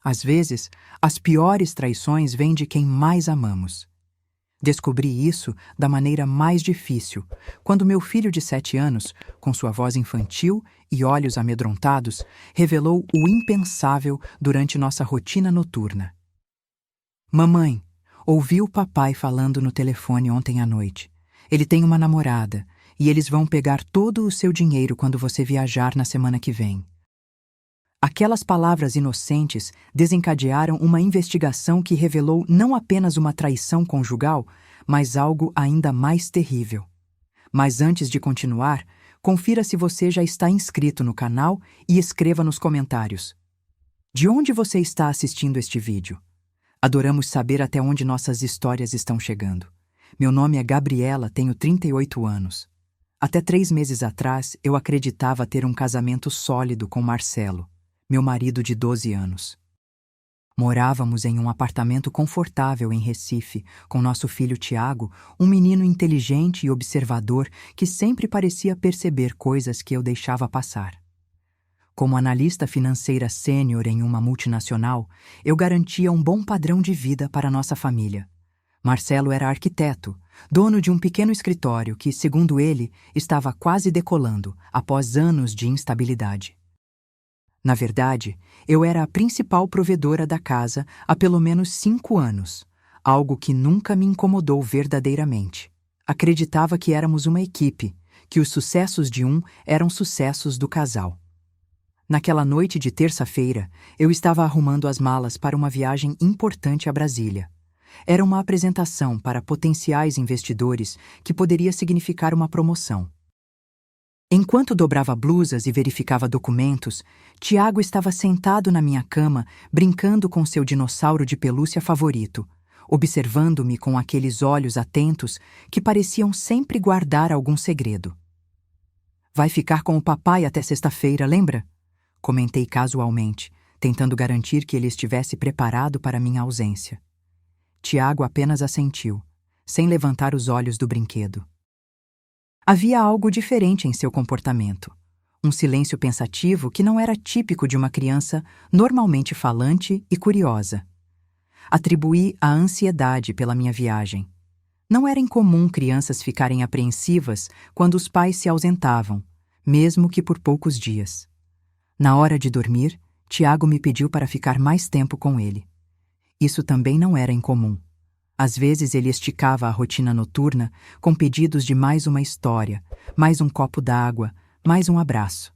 Às vezes, as piores traições vêm de quem mais amamos. Descobri isso da maneira mais difícil, quando meu filho de 7 anos, com sua voz infantil e olhos amedrontados, revelou o impensável durante nossa rotina noturna. Mamãe, ouvi o papai falando no telefone ontem à noite. Ele tem uma namorada e eles vão pegar todo o seu dinheiro quando você viajar na semana que vem. Aquelas palavras inocentes desencadearam uma investigação que revelou não apenas uma traição conjugal, mas algo ainda mais terrível. Mas antes de continuar, confira se você já está inscrito no canal e escreva nos comentários. De onde você está assistindo este vídeo? Adoramos saber até onde nossas histórias estão chegando. Meu nome é Gabriela, tenho 38 anos. Até 3 meses atrás, eu acreditava ter um casamento sólido com Marcelo, meu marido de 12 anos. Morávamos em um apartamento confortável em Recife, com nosso filho Tiago, um menino inteligente e observador que sempre parecia perceber coisas que eu deixava passar. Como analista financeira sênior em uma multinacional, eu garantia um bom padrão de vida para nossa família. Marcelo era arquiteto, dono de um pequeno escritório que, segundo ele, estava quase decolando após anos de instabilidade. Na verdade, eu era a principal provedora da casa há pelo menos 5 anos, algo que nunca me incomodou verdadeiramente. Acreditava que éramos uma equipe, que os sucessos de um eram sucessos do casal. Naquela noite de terça-feira, eu estava arrumando as malas para uma viagem importante a Brasília. Era uma apresentação para potenciais investidores que poderia significar uma promoção. Enquanto dobrava blusas e verificava documentos, Tiago estava sentado na minha cama, brincando com seu dinossauro de pelúcia favorito, observando-me com aqueles olhos atentos que pareciam sempre guardar algum segredo. Vai ficar com o papai até sexta-feira, lembra? Comentei casualmente, tentando garantir que ele estivesse preparado para minha ausência. Tiago apenas assentiu, sem levantar os olhos do brinquedo. Havia algo diferente em seu comportamento. Um silêncio pensativo que não era típico de uma criança normalmente falante e curiosa. Atribuí a ansiedade pela minha viagem. Não era incomum crianças ficarem apreensivas quando os pais se ausentavam, mesmo que por poucos dias. Na hora de dormir, Tiago me pediu para ficar mais tempo com ele. Isso também não era incomum. Às vezes ele esticava a rotina noturna com pedidos de mais uma história, mais um copo d'água, mais um abraço.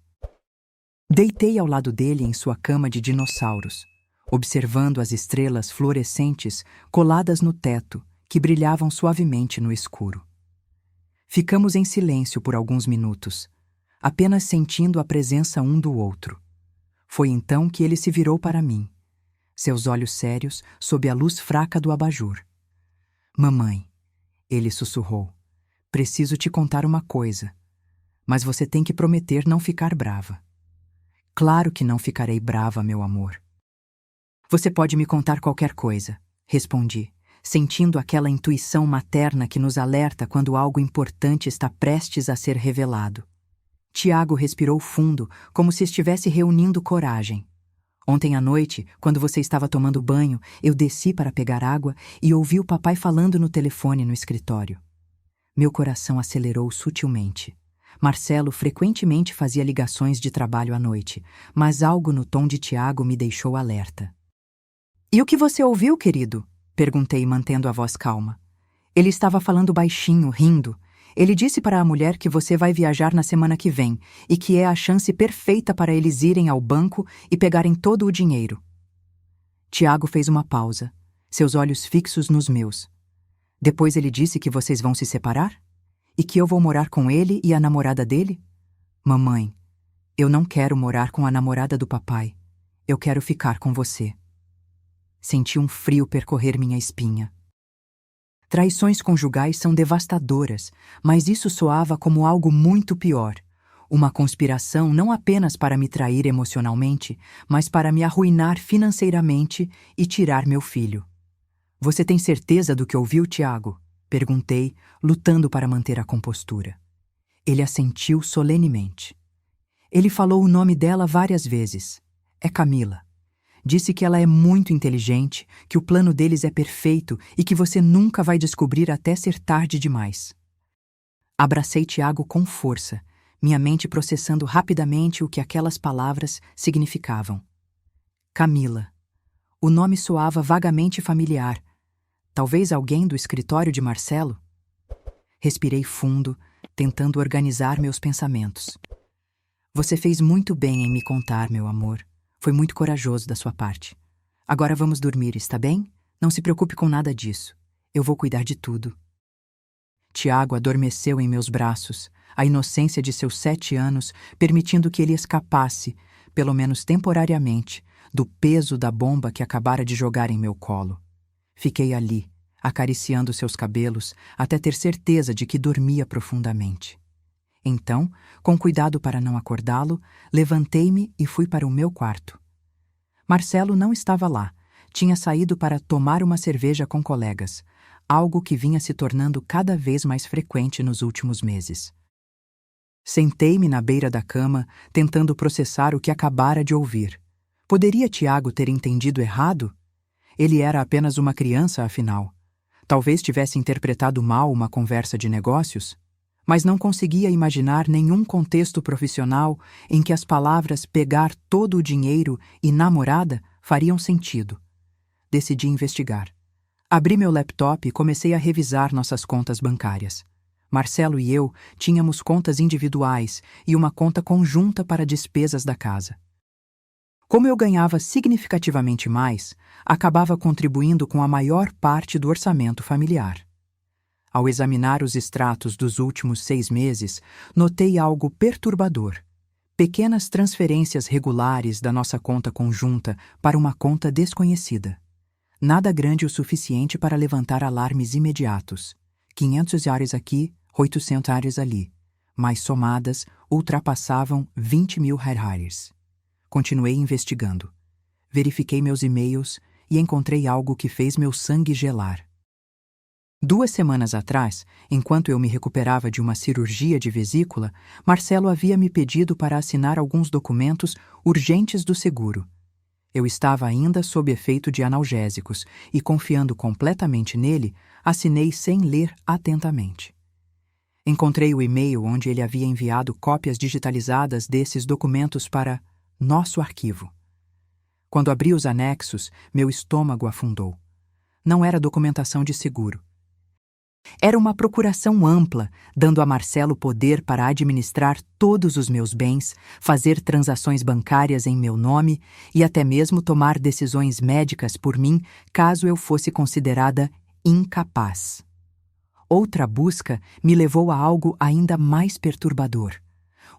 Deitei ao lado dele em sua cama de dinossauros, observando as estrelas fluorescentes coladas no teto que brilhavam suavemente no escuro. Ficamos em silêncio por alguns minutos, apenas sentindo a presença um do outro. Foi então que ele se virou para mim, seus olhos sérios sob a luz fraca do abajur. Mamãe, ele sussurrou, preciso te contar uma coisa, mas você tem que prometer não ficar brava. Claro que não ficarei brava, meu amor. Você pode me contar qualquer coisa, respondi, sentindo aquela intuição materna que nos alerta quando algo importante está prestes a ser revelado. Tiago respirou fundo, como se estivesse reunindo coragem. Ontem à noite, quando você estava tomando banho, eu desci para pegar água e ouvi o papai falando no telefone no escritório. Meu coração acelerou sutilmente. Marcelo frequentemente fazia ligações de trabalho à noite, mas algo no tom de Tiago me deixou alerta. E o que você ouviu, querido? Perguntei, mantendo a voz calma. Ele estava falando baixinho, rindo. Ele disse para a mulher que você vai viajar na semana que vem e que é a chance perfeita para eles irem ao banco e pegarem todo o dinheiro. Tiago fez uma pausa, seus olhos fixos nos meus. Depois ele disse que vocês vão se separar? E que eu vou morar com ele e a namorada dele? Mamãe, eu não quero morar com a namorada do papai. Eu quero ficar com você. Senti um frio percorrer minha espinha. Traições conjugais são devastadoras, mas isso soava como algo muito pior. Uma conspiração não apenas para me trair emocionalmente, mas para me arruinar financeiramente e tirar meu filho. Você tem certeza do que ouviu, Tiago? Perguntei, lutando para manter a compostura. Ele assentiu solenemente. Ele falou o nome dela várias vezes. É Camila. Disse que ela é muito inteligente, que o plano deles é perfeito e que você nunca vai descobrir até ser tarde demais. Abracei Tiago com força, minha mente processando rapidamente o que aquelas palavras significavam. Camila. O nome soava vagamente familiar. Talvez alguém do escritório de Marcelo? Respirei fundo, tentando organizar meus pensamentos. Você fez muito bem em me contar, meu amor. Foi muito corajoso da sua parte. Agora vamos dormir, está bem? Não se preocupe com nada disso. Eu vou cuidar de tudo. Tiago adormeceu em meus braços, a inocência de seus 7 anos permitindo que ele escapasse, pelo menos temporariamente, do peso da bomba que acabara de jogar em meu colo. Fiquei ali, acariciando seus cabelos, até ter certeza de que dormia profundamente. Então, com cuidado para não acordá-lo, levantei-me e fui para o meu quarto. Marcelo não estava lá. Tinha saído para tomar uma cerveja com colegas, algo que vinha se tornando cada vez mais frequente nos últimos meses. Sentei-me na beira da cama, tentando processar o que acabara de ouvir. Poderia Tiago ter entendido errado? Ele era apenas uma criança, afinal. Talvez tivesse interpretado mal uma conversa de negócios, mas não conseguia imaginar nenhum contexto profissional em que as palavras pegar todo o dinheiro e namorada fariam sentido. Decidi investigar. Abri meu laptop e comecei a revisar nossas contas bancárias. Marcelo e eu tínhamos contas individuais e uma conta conjunta para despesas da casa. Como eu ganhava significativamente mais, acabava contribuindo com a maior parte do orçamento familiar. Ao examinar os extratos dos últimos 6 meses, notei algo perturbador. Pequenas transferências regulares da nossa conta conjunta para uma conta desconhecida. Nada grande o suficiente para levantar alarmes imediatos. $500 aqui, $800 ali. Mas somadas, ultrapassavam R$20.000. Continuei investigando. Verifiquei meus e-mails e encontrei algo que fez meu sangue gelar. 2 semanas atrás, enquanto eu me recuperava de uma cirurgia de vesícula, Marcelo havia me pedido para assinar alguns documentos urgentes do seguro. Eu estava ainda sob efeito de analgésicos e, confiando completamente nele, assinei sem ler atentamente. Encontrei o e-mail onde ele havia enviado cópias digitalizadas desses documentos para nosso arquivo. Quando abri os anexos, meu estômago afundou. Não era documentação de seguro. Era uma procuração ampla, dando a Marcelo poder para administrar todos os meus bens, fazer transações bancárias em meu nome e até mesmo tomar decisões médicas por mim caso eu fosse considerada incapaz. Outra busca me levou a algo ainda mais perturbador.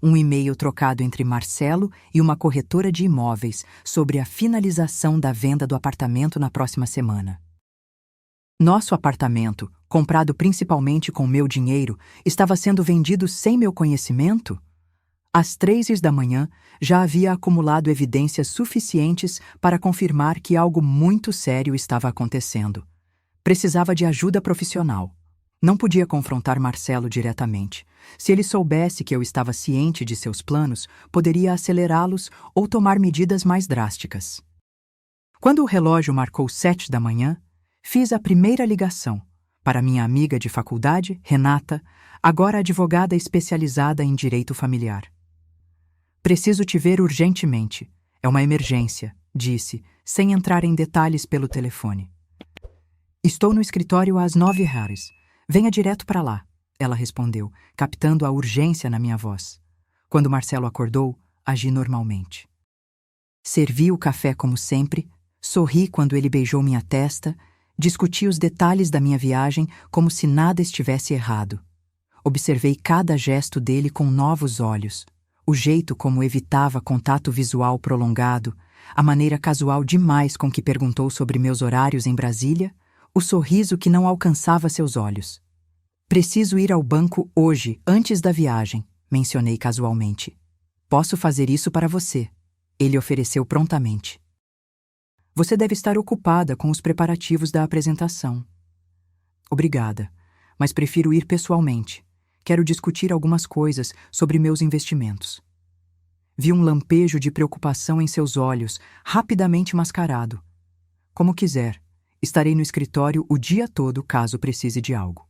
Um e-mail trocado entre Marcelo e uma corretora de imóveis sobre a finalização da venda do apartamento na próxima semana. Nosso apartamento, comprado principalmente com meu dinheiro, estava sendo vendido sem meu conhecimento? Às 3 da manhã, já havia acumulado evidências suficientes para confirmar que algo muito sério estava acontecendo. Precisava de ajuda profissional. Não podia confrontar Marcelo diretamente. Se ele soubesse que eu estava ciente de seus planos, poderia acelerá-los ou tomar medidas mais drásticas. Quando o relógio marcou 7 da manhã, fiz a primeira ligação para minha amiga de faculdade, Renata, agora advogada especializada em direito familiar. Preciso te ver urgentemente. É uma emergência, disse, sem entrar em detalhes pelo telefone. Estou no escritório às 9h. Venha direto para lá, ela respondeu, captando a urgência na minha voz. Quando Marcelo acordou, agi normalmente. Servi o café como sempre, sorri quando ele beijou minha testa, discuti os detalhes da minha viagem como se nada estivesse errado. Observei cada gesto dele com novos olhos, o jeito como evitava contato visual prolongado, a maneira casual demais com que perguntou sobre meus horários em Brasília, o sorriso que não alcançava seus olhos. Preciso ir ao banco hoje, antes da viagem, mencionei casualmente. Posso fazer isso para você, ele ofereceu prontamente. Você deve estar ocupada com os preparativos da apresentação. Obrigada, mas prefiro ir pessoalmente. Quero discutir algumas coisas sobre meus investimentos. Vi um lampejo de preocupação em seus olhos, rapidamente mascarado. Como quiser, estarei no escritório o dia todo caso precise de algo.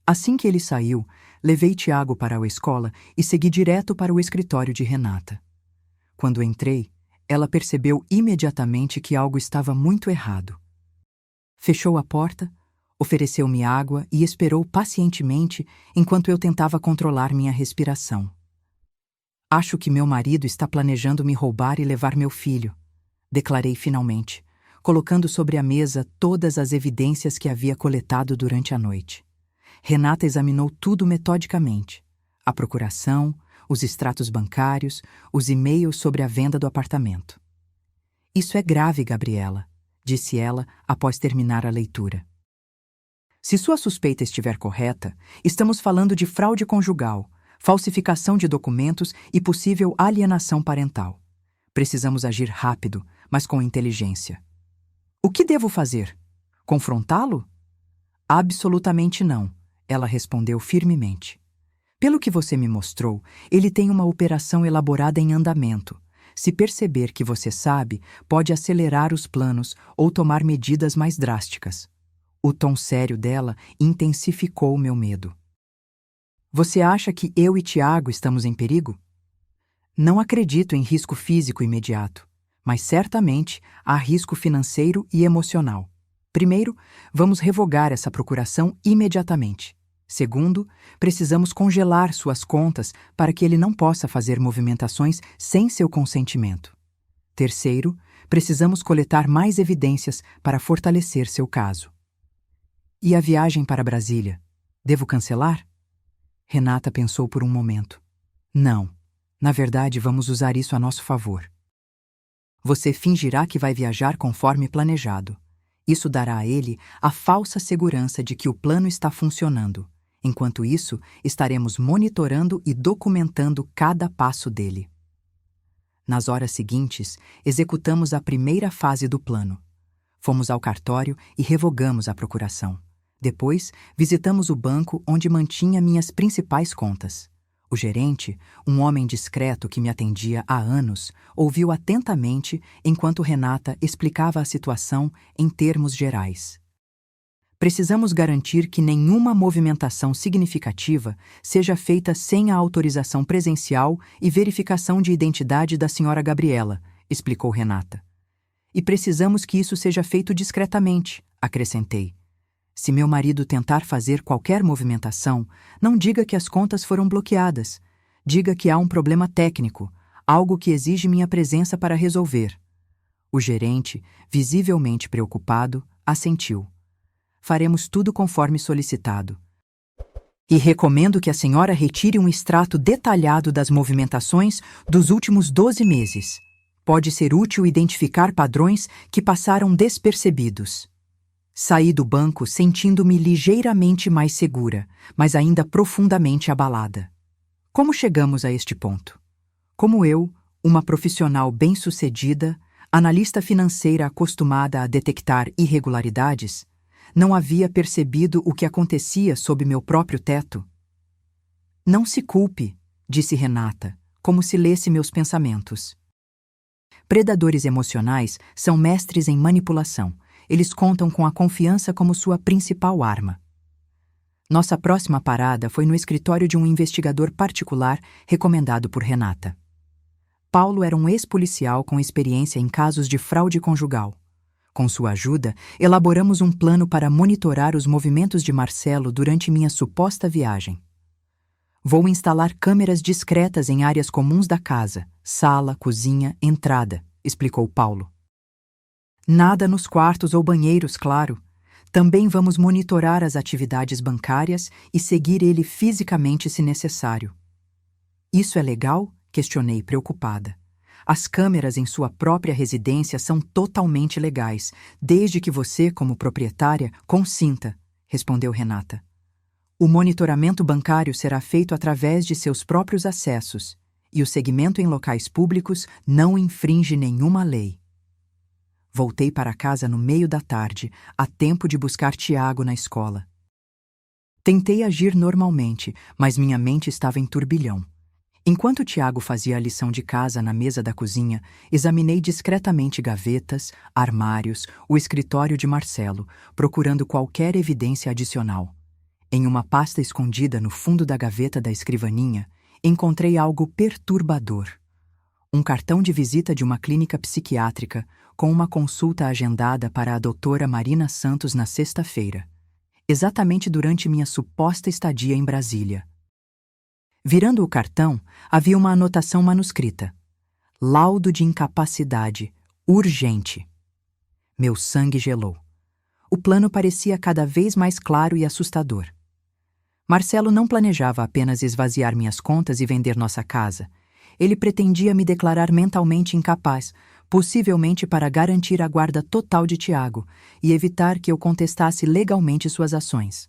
Assim que ele saiu, levei Tiago para a escola e segui direto para o escritório de Renata. Quando entrei, ela percebeu imediatamente que algo estava muito errado. Fechou a porta, ofereceu-me água e esperou pacientemente enquanto eu tentava controlar minha respiração. Acho que meu marido está planejando me roubar e levar meu filho, declarei finalmente, colocando sobre a mesa todas as evidências que havia coletado durante a noite. Renata examinou tudo metodicamente: a procuração, os extratos bancários, os e-mails sobre a venda do apartamento. Isso é grave, Gabriela, disse ela após terminar a leitura. Se sua suspeita estiver correta, estamos falando de fraude conjugal, falsificação de documentos e possível alienação parental. Precisamos agir rápido, mas com inteligência. O que devo fazer? Confrontá-lo? Absolutamente não, ela respondeu firmemente. Pelo que você me mostrou, ele tem uma operação elaborada em andamento. Se perceber que você sabe, pode acelerar os planos ou tomar medidas mais drásticas. O tom sério dela intensificou meu medo. Você acha que eu e Tiago estamos em perigo? Não acredito em risco físico imediato, mas certamente há risco financeiro e emocional. Primeiro, vamos revogar essa procuração imediatamente. Segundo, precisamos congelar suas contas para que ele não possa fazer movimentações sem seu consentimento. Terceiro, precisamos coletar mais evidências para fortalecer seu caso. E a viagem para Brasília? Devo cancelar? Renata pensou por um momento. Não. Na verdade, vamos usar isso a nosso favor. Você fingirá que vai viajar conforme planejado. Isso dará a ele a falsa segurança de que o plano está funcionando. Enquanto isso, estaremos monitorando e documentando cada passo dele. Nas horas seguintes, executamos a primeira fase do plano. Fomos ao cartório e revogamos a procuração. Depois, visitamos o banco onde mantinha minhas principais contas. O gerente, um homem discreto que me atendia há anos, ouviu atentamente enquanto Renata explicava a situação em termos gerais. Precisamos garantir que nenhuma movimentação significativa seja feita sem a autorização presencial e verificação de identidade da senhora Gabriela, explicou Renata. E precisamos que isso seja feito discretamente, acrescentei. Se meu marido tentar fazer qualquer movimentação, não diga que as contas foram bloqueadas. Diga que há um problema técnico, algo que exige minha presença para resolver. O gerente, visivelmente preocupado, assentiu. Faremos tudo conforme solicitado. E recomendo que a senhora retire um extrato detalhado das movimentações dos últimos 12 meses. Pode ser útil identificar padrões que passaram despercebidos. Saí do banco sentindo-me ligeiramente mais segura, mas ainda profundamente abalada. Como chegamos a este ponto? Como eu, uma profissional bem-sucedida, analista financeira acostumada a detectar irregularidades, não havia percebido o que acontecia sob meu próprio teto? Não se culpe, disse Renata, como se lesse meus pensamentos. Predadores emocionais são mestres em manipulação. Eles contam com a confiança como sua principal arma. Nossa próxima parada foi no escritório de um investigador particular recomendado por Renata. Paulo era um ex-policial com experiência em casos de fraude conjugal. Com sua ajuda, elaboramos um plano para monitorar os movimentos de Marcelo durante minha suposta viagem. Vou instalar câmeras discretas em áreas comuns da casa, sala, cozinha, entrada, explicou Paulo. Nada nos quartos ou banheiros, claro. Também vamos monitorar as atividades bancárias e seguir ele fisicamente se necessário. Isso é legal? Questionei, preocupada. As câmeras em sua própria residência são totalmente legais, desde que você, como proprietária, consinta, respondeu Renata. O monitoramento bancário será feito através de seus próprios acessos, e o segmento em locais públicos não infringe nenhuma lei. Voltei para casa no meio da tarde, a tempo de buscar Tiago na escola. Tentei agir normalmente, mas minha mente estava em turbilhão. Enquanto Tiago fazia a lição de casa na mesa da cozinha, examinei discretamente gavetas, armários, o escritório de Marcelo, procurando qualquer evidência adicional. Em uma pasta escondida no fundo da gaveta da escrivaninha, encontrei algo perturbador. Um cartão de visita de uma clínica psiquiátrica com uma consulta agendada para a doutora Marina Santos na sexta-feira, exatamente durante minha suposta estadia em Brasília. Virando o cartão, havia uma anotação manuscrita. Laudo de incapacidade, urgente. Meu sangue gelou. O plano parecia cada vez mais claro e assustador. Marcelo não planejava apenas esvaziar minhas contas e vender nossa casa. Ele pretendia me declarar mentalmente incapaz, possivelmente para garantir a guarda total de Tiago e evitar que eu contestasse legalmente suas ações.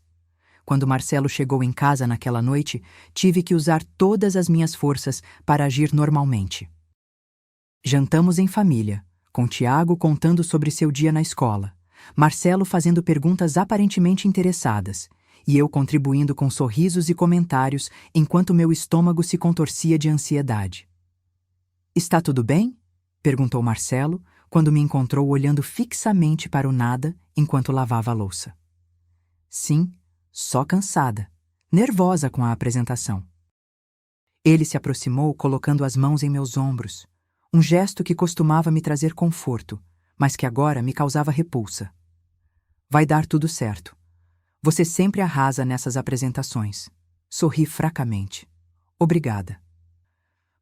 Quando Marcelo chegou em casa naquela noite, tive que usar todas as minhas forças para agir normalmente. Jantamos em família, com Tiago contando sobre seu dia na escola, Marcelo fazendo perguntas aparentemente interessadas, e eu contribuindo com sorrisos e comentários enquanto meu estômago se contorcia de ansiedade. "Está tudo bem?" perguntou Marcelo, quando me encontrou olhando fixamente para o nada enquanto lavava a louça. "Sim, só cansada, nervosa com a apresentação." Ele se aproximou colocando as mãos em meus ombros, um gesto que costumava me trazer conforto, mas que agora me causava repulsa. "Vai dar tudo certo. Você sempre arrasa nessas apresentações." Sorri fracamente. "Obrigada."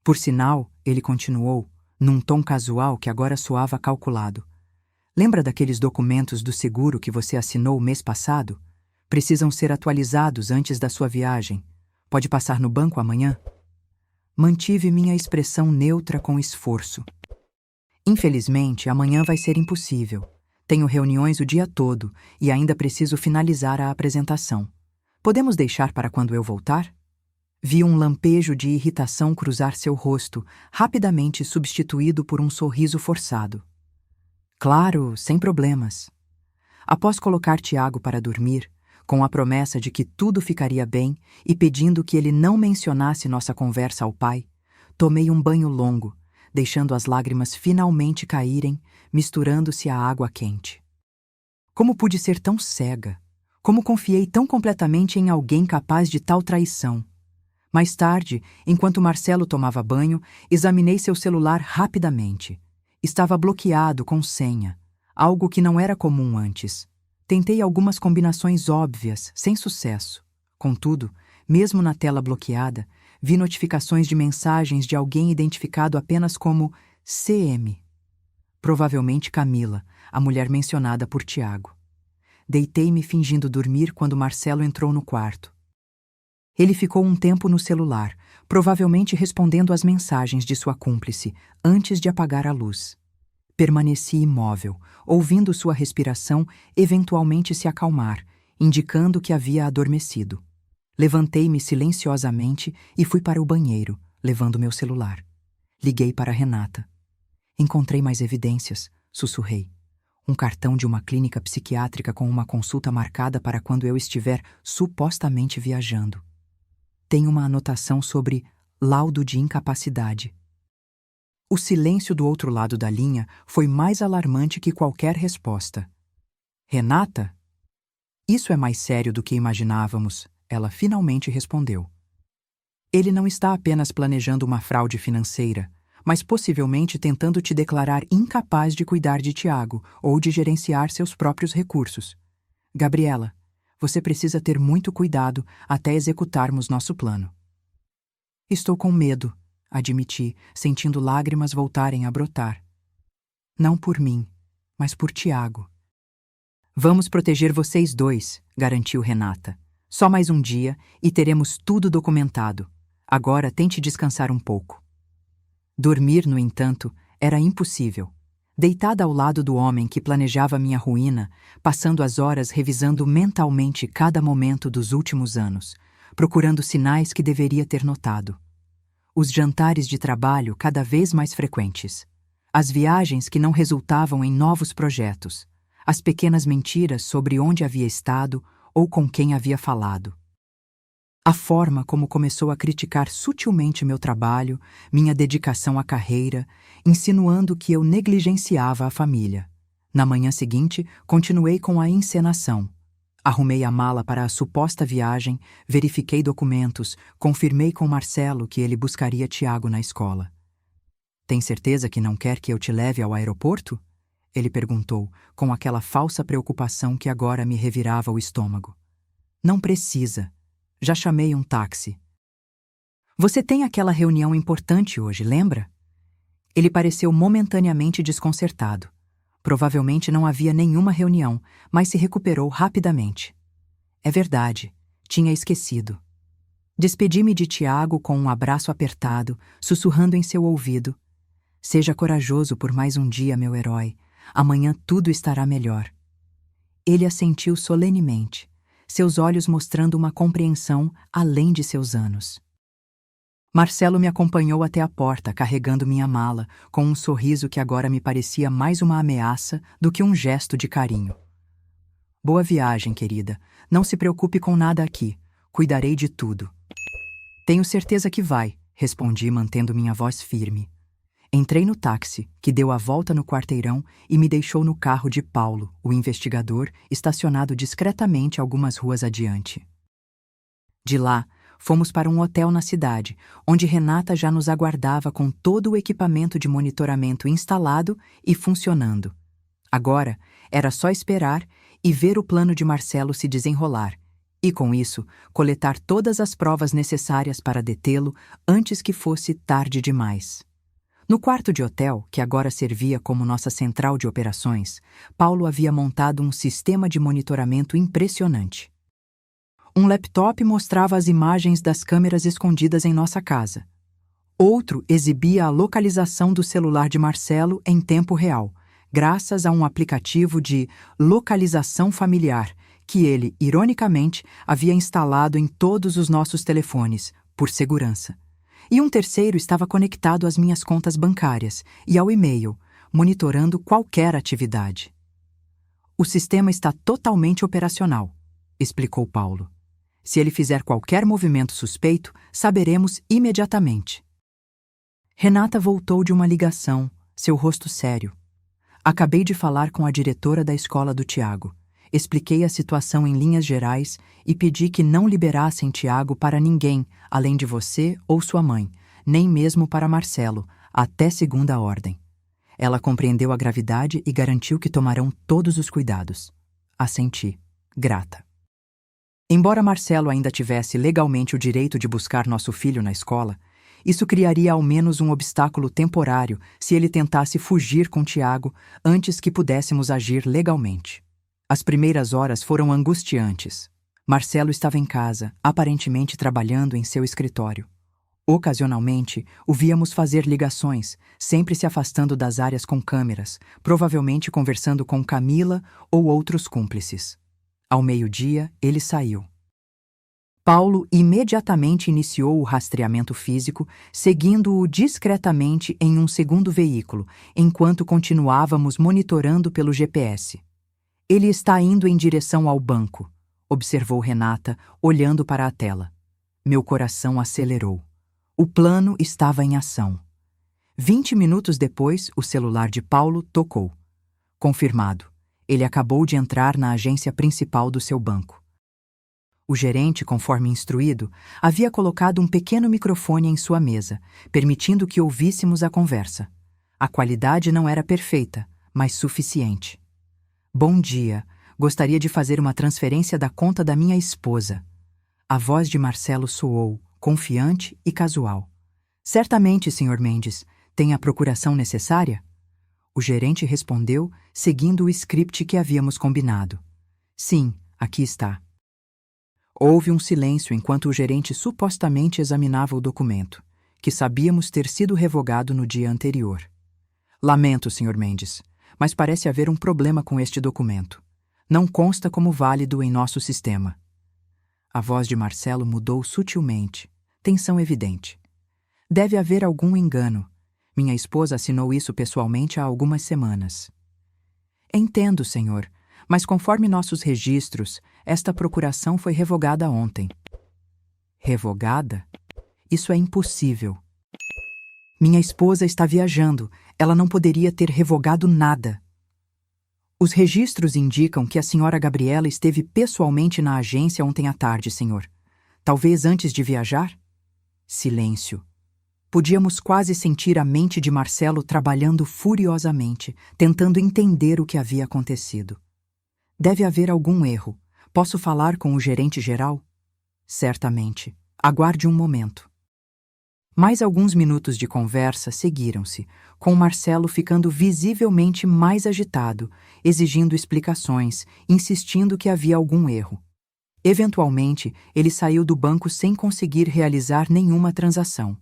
Por sinal, ele continuou, num tom casual que agora soava calculado. "Lembra daqueles documentos do seguro que você assinou o mês passado? Precisam ser atualizados antes da sua viagem. Pode passar no banco amanhã?" Mantive minha expressão neutra com esforço. "Infelizmente, amanhã vai ser impossível. Tenho reuniões o dia todo e ainda preciso finalizar a apresentação. Podemos deixar para quando eu voltar?" Vi um lampejo de irritação cruzar seu rosto, rapidamente substituído por um sorriso forçado. "Claro, sem problemas." Após colocar Tiago para dormir, com a promessa de que tudo ficaria bem e pedindo que ele não mencionasse nossa conversa ao pai, tomei um banho longo, deixando as lágrimas finalmente caírem, misturando-se à água quente. Como pude ser tão cega? Como confiei tão completamente em alguém capaz de tal traição? Mais tarde, enquanto Marcelo tomava banho, examinei seu celular rapidamente. Estava bloqueado com senha, algo que não era comum antes. Tentei algumas combinações óbvias, sem sucesso. Contudo, mesmo na tela bloqueada, vi notificações de mensagens de alguém identificado apenas como CM. Provavelmente Camila, a mulher mencionada por Tiago. Deitei-me fingindo dormir quando Marcelo entrou no quarto. Ele ficou um tempo no celular, provavelmente respondendo às mensagens de sua cúmplice, antes de apagar a luz. Permaneci imóvel, ouvindo sua respiração eventualmente se acalmar, indicando que havia adormecido. Levantei-me silenciosamente e fui para o banheiro, levando meu celular. Liguei para Renata. "Encontrei mais evidências", sussurrei. "Um cartão de uma clínica psiquiátrica com uma consulta marcada para quando eu estiver supostamente viajando. Tem uma anotação sobre laudo de incapacidade." O silêncio do outro lado da linha foi mais alarmante que qualquer resposta. "Renata?" "Isso é mais sério do que imaginávamos", ela finalmente respondeu. "Ele não está apenas planejando uma fraude financeira, mas possivelmente tentando te declarar incapaz de cuidar de Tiago ou de gerenciar seus próprios recursos. Gabriela, você precisa ter muito cuidado até executarmos nosso plano." "Estou com medo", admiti, sentindo lágrimas voltarem a brotar. "Não por mim, mas por Tiago." "Vamos proteger vocês dois", garantiu Renata. "Só mais um dia e teremos tudo documentado. Agora tente descansar um pouco." Dormir, no entanto, era impossível. Deitada ao lado do homem que planejava minha ruína, passando as horas revisando mentalmente cada momento dos últimos anos, procurando sinais que deveria ter notado. Os jantares de trabalho cada vez mais frequentes. As viagens que não resultavam em novos projetos. As pequenas mentiras sobre onde havia estado ou com quem havia falado. A forma como começou a criticar sutilmente meu trabalho, minha dedicação à carreira, insinuando que eu negligenciava a família. Na manhã seguinte, continuei com a encenação. Arrumei a mala para a suposta viagem, verifiquei documentos, confirmei com Marcelo que ele buscaria Tiago na escola. Tem certeza que não quer que eu te leve ao aeroporto? Ele perguntou, com aquela falsa preocupação que agora me revirava o estômago. Não precisa. Já chamei um táxi. Você tem aquela reunião importante hoje, lembra? Ele pareceu momentaneamente desconcertado. Provavelmente não havia nenhuma reunião, mas se recuperou rapidamente. É verdade, tinha esquecido. Despedi-me de Tiago com um abraço apertado, sussurrando em seu ouvido. Seja corajoso por mais um dia, meu herói. Amanhã tudo estará melhor. Ele assentiu solenemente, seus olhos mostrando uma compreensão além de seus anos. Marcelo me acompanhou até a porta, carregando minha mala, com um sorriso que agora me parecia mais uma ameaça do que um gesto de carinho. Boa viagem, querida. Não se preocupe com nada aqui. Cuidarei de tudo. Tenho certeza que vai, respondi, mantendo minha voz firme. Entrei no táxi, que deu a volta no quarteirão e me deixou no carro de Paulo, o investigador, estacionado discretamente algumas ruas adiante. De lá, fomos para um hotel na cidade, onde Renata já nos aguardava com todo o equipamento de monitoramento instalado e funcionando. Agora, era só esperar e ver o plano de Marcelo se desenrolar, e com isso, coletar todas as provas necessárias para detê-lo antes que fosse tarde demais. No quarto de hotel, que agora servia como nossa central de operações, Paulo havia montado um sistema de monitoramento impressionante. Um laptop mostrava as imagens das câmeras escondidas em nossa casa. Outro exibia a localização do celular de Marcelo em tempo real, graças a um aplicativo de localização familiar que ele, ironicamente, havia instalado em todos os nossos telefones, por segurança. E um terceiro estava conectado às minhas contas bancárias e ao e-mail, monitorando qualquer atividade. O sistema está totalmente operacional, explicou Paulo. Se ele fizer qualquer movimento suspeito, saberemos imediatamente. Renata voltou de uma ligação, seu rosto sério. Acabei de falar com a diretora da escola do Tiago. Expliquei a situação em linhas gerais e pedi que não liberassem Tiago para ninguém, além de você ou sua mãe, nem mesmo para Marcelo, até segunda ordem. Ela compreendeu a gravidade e garantiu que tomarão todos os cuidados. Assenti, grata. Embora Marcelo ainda tivesse legalmente o direito de buscar nosso filho na escola, isso criaria ao menos um obstáculo temporário se ele tentasse fugir com Tiago antes que pudéssemos agir legalmente. As primeiras horas foram angustiantes. Marcelo estava em casa, aparentemente trabalhando em seu escritório. Ocasionalmente, o víamos fazer ligações, sempre se afastando das áreas com câmeras, provavelmente conversando com Camila ou outros cúmplices. Ao meio-dia, ele saiu. Paulo imediatamente iniciou o rastreamento físico, seguindo-o discretamente em um segundo veículo, enquanto continuávamos monitorando pelo GPS. Ele está indo em direção ao banco, observou Renata, olhando para a tela. Meu coração acelerou. O plano estava em ação. 20 minutos depois, o celular de Paulo tocou. Confirmado. Ele acabou de entrar na agência principal do seu banco. O gerente, conforme instruído, havia colocado um pequeno microfone em sua mesa, permitindo que ouvíssemos a conversa. A qualidade não era perfeita, mas suficiente. Bom dia. Gostaria de fazer uma transferência da conta da minha esposa. A voz de Marcelo soou, confiante e casual. Certamente, Sr. Mendes. Tem a procuração necessária? O gerente respondeu, seguindo o script que havíamos combinado. Sim, aqui está. Houve um silêncio enquanto o gerente supostamente examinava o documento, que sabíamos ter sido revogado no dia anterior. Lamento, Sr. Mendes, mas parece haver um problema com este documento. Não consta como válido em nosso sistema. A voz de Marcelo mudou sutilmente, tensão evidente. Deve haver algum engano. Minha esposa assinou isso pessoalmente há algumas semanas. Entendo, senhor, mas conforme nossos registros, esta procuração foi revogada ontem. Revogada? Isso é impossível. Minha esposa está viajando. Ela não poderia ter revogado nada. Os registros indicam que a senhora Gabriela esteve pessoalmente na agência ontem à tarde, senhor. Talvez antes de viajar? Silêncio. Podíamos quase sentir a mente de Marcelo trabalhando furiosamente, tentando entender o que havia acontecido. Deve haver algum erro. Posso falar com o gerente geral? Certamente. Aguarde um momento. Mais alguns minutos de conversa seguiram-se, com Marcelo ficando visivelmente mais agitado, exigindo explicações, insistindo que havia algum erro. Eventualmente, ele saiu do banco sem conseguir realizar nenhuma transação.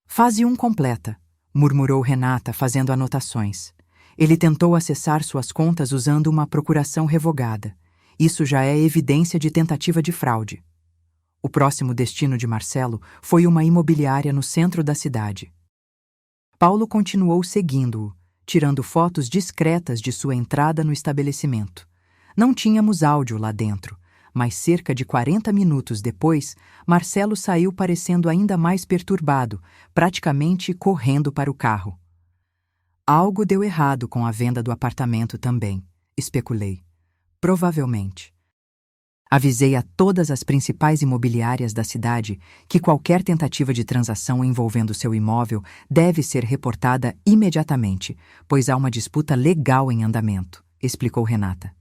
Fase 1 completa, murmurou Renata, fazendo anotações. Ele tentou acessar suas contas usando uma procuração revogada. Isso já é evidência de tentativa de fraude. O próximo destino de Marcelo foi uma imobiliária no centro da cidade. Paulo continuou seguindo-o, tirando fotos discretas de sua entrada no estabelecimento. Não tínhamos áudio lá dentro, mas cerca de 40 minutos depois, Marcelo saiu parecendo ainda mais perturbado, praticamente correndo para o carro. Algo deu errado com a venda do apartamento também, especulei. Provavelmente. Avisei a todas as principais imobiliárias da cidade que qualquer tentativa de transação envolvendo seu imóvel deve ser reportada imediatamente, pois há uma disputa legal em andamento, explicou Renata.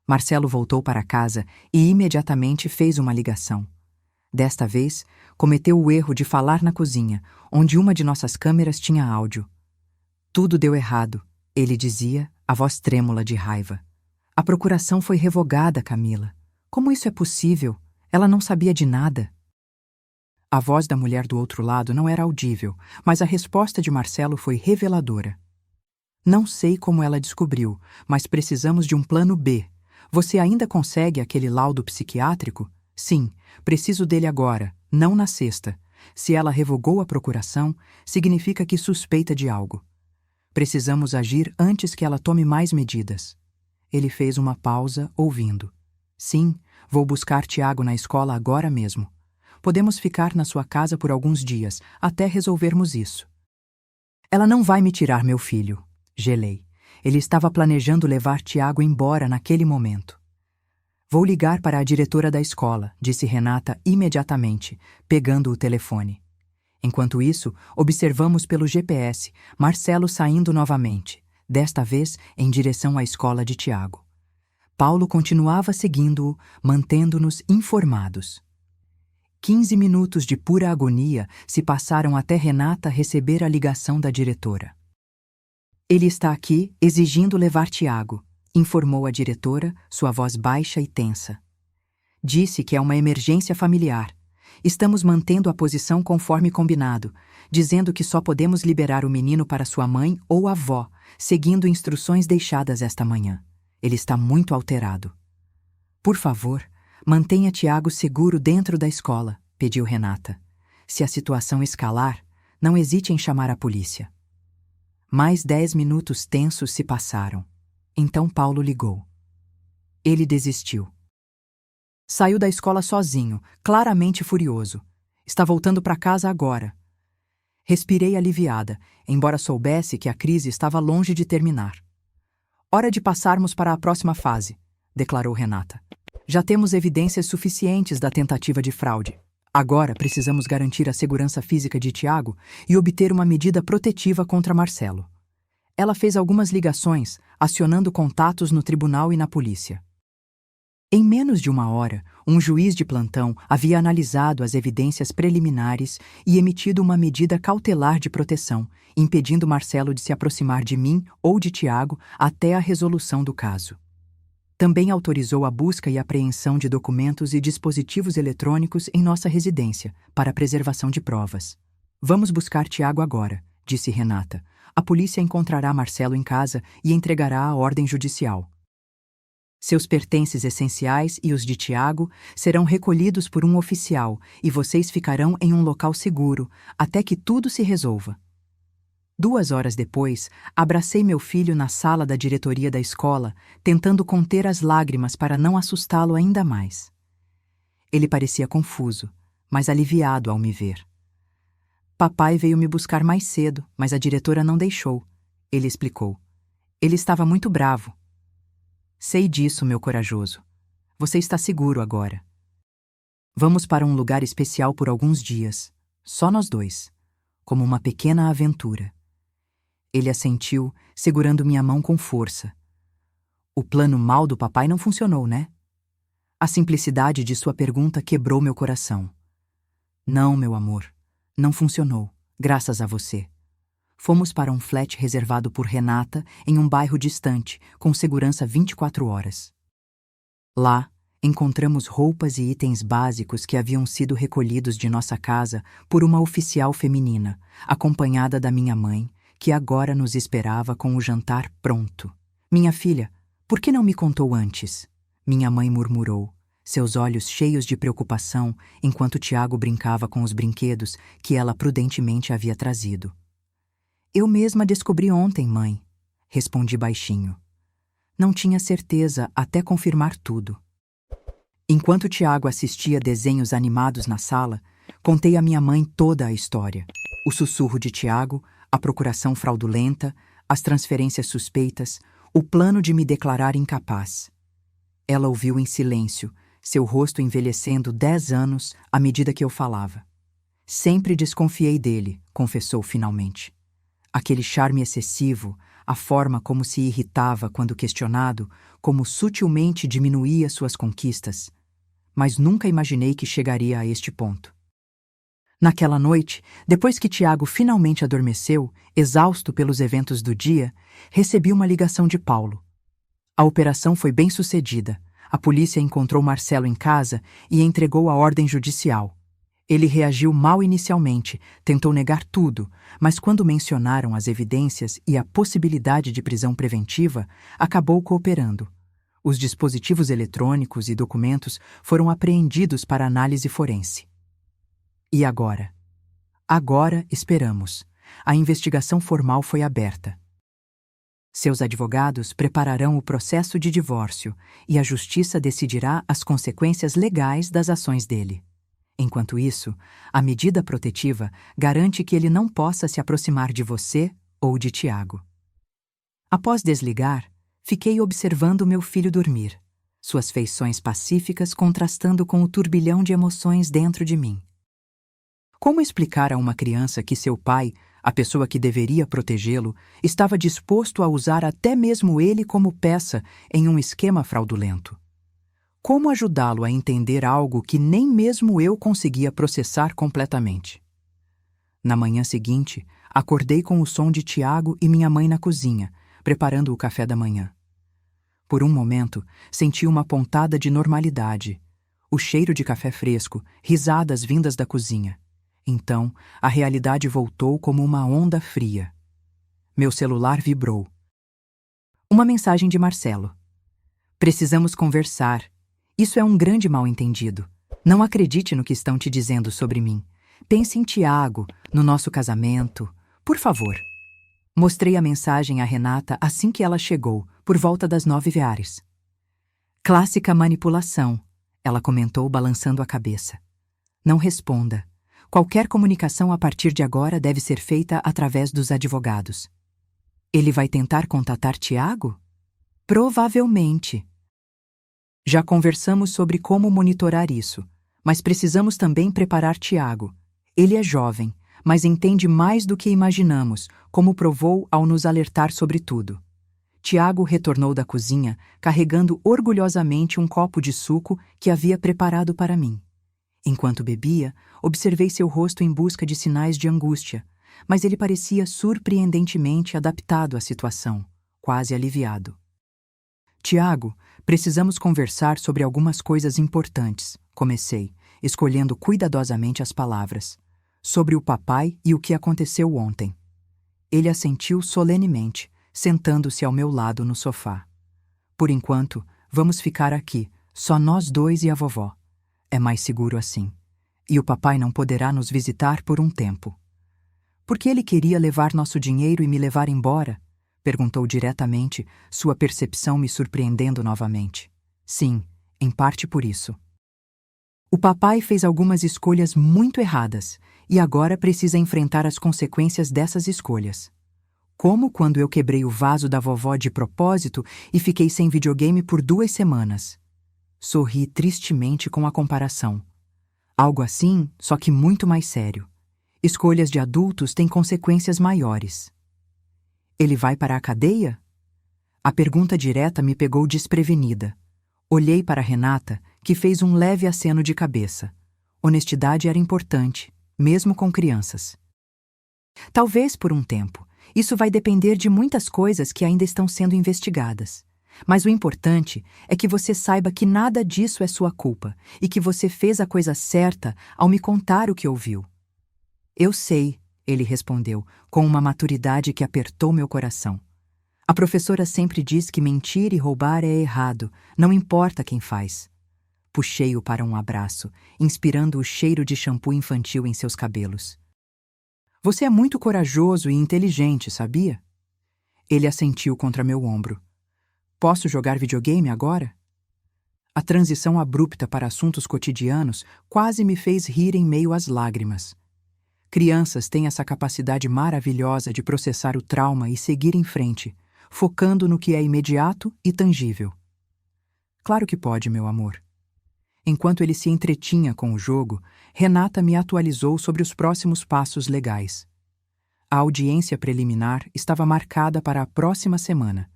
Marcelo voltou para casa e imediatamente fez uma ligação. Desta vez, cometeu o erro de falar na cozinha, onde uma de nossas câmeras tinha áudio. Tudo deu errado, ele dizia, a voz trêmula de raiva. A procuração foi revogada, Camila. Como isso é possível? Ela não sabia de nada. A voz da mulher do outro lado não era audível, mas a resposta de Marcelo foi reveladora. Não sei como ela descobriu, mas precisamos de um plano B. Você ainda consegue aquele laudo psiquiátrico? Sim, preciso dele agora, não na sexta. Se ela revogou a procuração, significa que suspeita de algo. Precisamos agir antes que ela tome mais medidas. Ele fez uma pausa, ouvindo. Sim, vou buscar Tiago na escola agora mesmo. Podemos ficar na sua casa por alguns dias, até resolvermos isso. Ela não vai me tirar meu filho, gelei. Ele estava planejando levar Tiago embora naquele momento. Vou ligar para a diretora da escola, disse Renata imediatamente, pegando o telefone. Enquanto isso, observamos pelo GPS Marcelo saindo novamente, desta vez em direção à escola de Tiago. Paulo continuava seguindo-o, mantendo-nos informados. 15 minutos de pura agonia se passaram até Renata receber a ligação da diretora. Ele está aqui, exigindo levar Tiago, informou a diretora, sua voz baixa e tensa. Disse que é uma emergência familiar. Estamos mantendo a posição conforme combinado, dizendo que só podemos liberar o menino para sua mãe ou avó, seguindo instruções deixadas esta manhã. Ele está muito alterado. Por favor, mantenha Tiago seguro dentro da escola, pediu Renata. Se a situação escalar, não hesite em chamar a polícia. Mais 10 minutos tensos se passaram. Então Paulo ligou. Ele desistiu. Saiu da escola sozinho, claramente furioso. Está voltando para casa agora. Respirei aliviada, embora soubesse que a crise estava longe de terminar. Hora de passarmos para a próxima fase, declarou Renata. Já temos evidências suficientes da tentativa de fraude. Agora precisamos garantir a segurança física de Tiago e obter uma medida protetiva contra Marcelo. Ela fez algumas ligações, acionando contatos no tribunal e na polícia. Em menos de uma hora, um juiz de plantão havia analisado as evidências preliminares e emitido uma medida cautelar de proteção, impedindo Marcelo de se aproximar de mim ou de Tiago até a resolução do caso. Também autorizou a busca e apreensão de documentos e dispositivos eletrônicos em nossa residência, para a preservação de provas. Vamos buscar Tiago agora, disse Renata. A polícia encontrará Marcelo em casa e entregará a ordem judicial. Seus pertences essenciais e os de Tiago serão recolhidos por um oficial e vocês ficarão em um local seguro até que tudo se resolva. 2 horas depois, abracei meu filho na sala da diretoria da escola, tentando conter as lágrimas para não assustá-lo ainda mais. Ele parecia confuso, mas aliviado ao me ver. Papai veio me buscar mais cedo, mas a diretora não deixou, ele explicou. Ele estava muito bravo. Sei disso, meu corajoso. Você está seguro agora. Vamos para um lugar especial por alguns dias, só nós dois, como uma pequena aventura. Ele assentiu, segurando minha mão com força. O plano mau do papai não funcionou, né? A simplicidade de sua pergunta quebrou meu coração. Não, meu amor, não funcionou, graças a você. Fomos para um flat reservado por Renata em um bairro distante, com segurança 24 horas. Lá, encontramos roupas e itens básicos que haviam sido recolhidos de nossa casa por uma oficial feminina, acompanhada da minha mãe, que agora nos esperava com o jantar pronto. Minha filha, por que não me contou antes? Minha mãe murmurou, seus olhos cheios de preocupação, enquanto Tiago brincava com os brinquedos que ela prudentemente havia trazido. Eu mesma descobri ontem, mãe, respondi baixinho. Não tinha certeza até confirmar tudo. Enquanto Tiago assistia desenhos animados na sala, contei à minha mãe toda a história. O sussurro de Tiago, a procuração fraudulenta, as transferências suspeitas, o plano de me declarar incapaz. Ela ouviu em silêncio, seu rosto envelhecendo 10 anos à medida que eu falava. Sempre desconfiei dele, confessou finalmente. Aquele charme excessivo, a forma como se irritava quando questionado, como sutilmente diminuía suas conquistas. Mas nunca imaginei que chegaria a este ponto. Naquela noite, depois que Tiago finalmente adormeceu, exausto pelos eventos do dia, recebi uma ligação de Paulo. A operação foi bem sucedida. A polícia encontrou Marcelo em casa e entregou a ordem judicial. Ele reagiu mal inicialmente, tentou negar tudo, mas quando mencionaram as evidências e a possibilidade de prisão preventiva, acabou cooperando. Os dispositivos eletrônicos e documentos foram apreendidos para análise forense. E agora? Agora esperamos. A investigação formal foi aberta. Seus advogados prepararão o processo de divórcio e a justiça decidirá as consequências legais das ações dele. Enquanto isso, a medida protetiva garante que ele não possa se aproximar de você ou de Tiago. Após desligar, fiquei observando meu filho dormir, suas feições pacíficas contrastando com o turbilhão de emoções dentro de mim. Como explicar a uma criança que seu pai, a pessoa que deveria protegê-lo, estava disposto a usar até mesmo ele como peça em um esquema fraudulento? Como ajudá-lo a entender algo que nem mesmo eu conseguia processar completamente? Na manhã seguinte, acordei com o som de Tiago e minha mãe na cozinha, preparando o café da manhã. Por um momento, senti uma pontada de normalidade, o cheiro de café fresco, risadas vindas da cozinha. Então, a realidade voltou como uma onda fria. Meu celular vibrou. Uma mensagem de Marcelo. Precisamos conversar. Isso é um grande mal-entendido. Não acredite no que estão te dizendo sobre mim. Pense em Tiago, no nosso casamento. Por favor. Mostrei a mensagem a Renata assim que ela chegou, por volta das 9h. Clássica manipulação, ela comentou balançando a cabeça. Não responda. Qualquer comunicação a partir de agora deve ser feita através dos advogados. Ele vai tentar contatar Tiago? Provavelmente. Já conversamos sobre como monitorar isso, mas precisamos também preparar Tiago. Ele é jovem, mas entende mais do que imaginamos, como provou ao nos alertar sobre tudo. Tiago retornou da cozinha, carregando orgulhosamente um copo de suco que havia preparado para mim. Enquanto bebia, observei seu rosto em busca de sinais de angústia, mas ele parecia surpreendentemente adaptado à situação, quase aliviado. Tiago, precisamos conversar sobre algumas coisas importantes, comecei, escolhendo cuidadosamente as palavras. Sobre o papai e o que aconteceu ontem. Ele assentiu solenemente, sentando-se ao meu lado no sofá. Por enquanto, vamos ficar aqui, só nós dois e a vovó. É mais seguro assim. E o papai não poderá nos visitar por um tempo. Por que ele queria levar nosso dinheiro e me levar embora? Perguntou diretamente, sua percepção me surpreendendo novamente. Sim, em parte por isso. O papai fez algumas escolhas muito erradas e agora precisa enfrentar as consequências dessas escolhas. Como quando eu quebrei o vaso da vovó de propósito e fiquei sem videogame por 2 semanas. Sorri tristemente com a comparação. Algo assim, só que muito mais sério. Escolhas de adultos têm consequências maiores. Ele vai para a cadeia? A pergunta direta me pegou desprevenida. Olhei para Renata, que fez um leve aceno de cabeça. Honestidade era importante, mesmo com crianças. Talvez por um tempo. Isso vai depender de muitas coisas que ainda estão sendo investigadas. Mas o importante é que você saiba que nada disso é sua culpa e que você fez a coisa certa ao me contar o que ouviu. Eu sei, ele respondeu, com uma maturidade que apertou meu coração. A professora sempre diz que mentir e roubar é errado, não importa quem faz. Puxei-o para um abraço, inspirando o cheiro de shampoo infantil em seus cabelos. Você é muito corajoso e inteligente, sabia? Ele assentiu contra meu ombro. Posso jogar videogame agora? A transição abrupta para assuntos cotidianos quase me fez rir em meio às lágrimas. Crianças têm essa capacidade maravilhosa de processar o trauma e seguir em frente, focando no que é imediato e tangível. Claro que pode, meu amor. Enquanto ele se entretinha com o jogo, Renata me atualizou sobre os próximos passos legais. A audiência preliminar estava marcada para a próxima semana.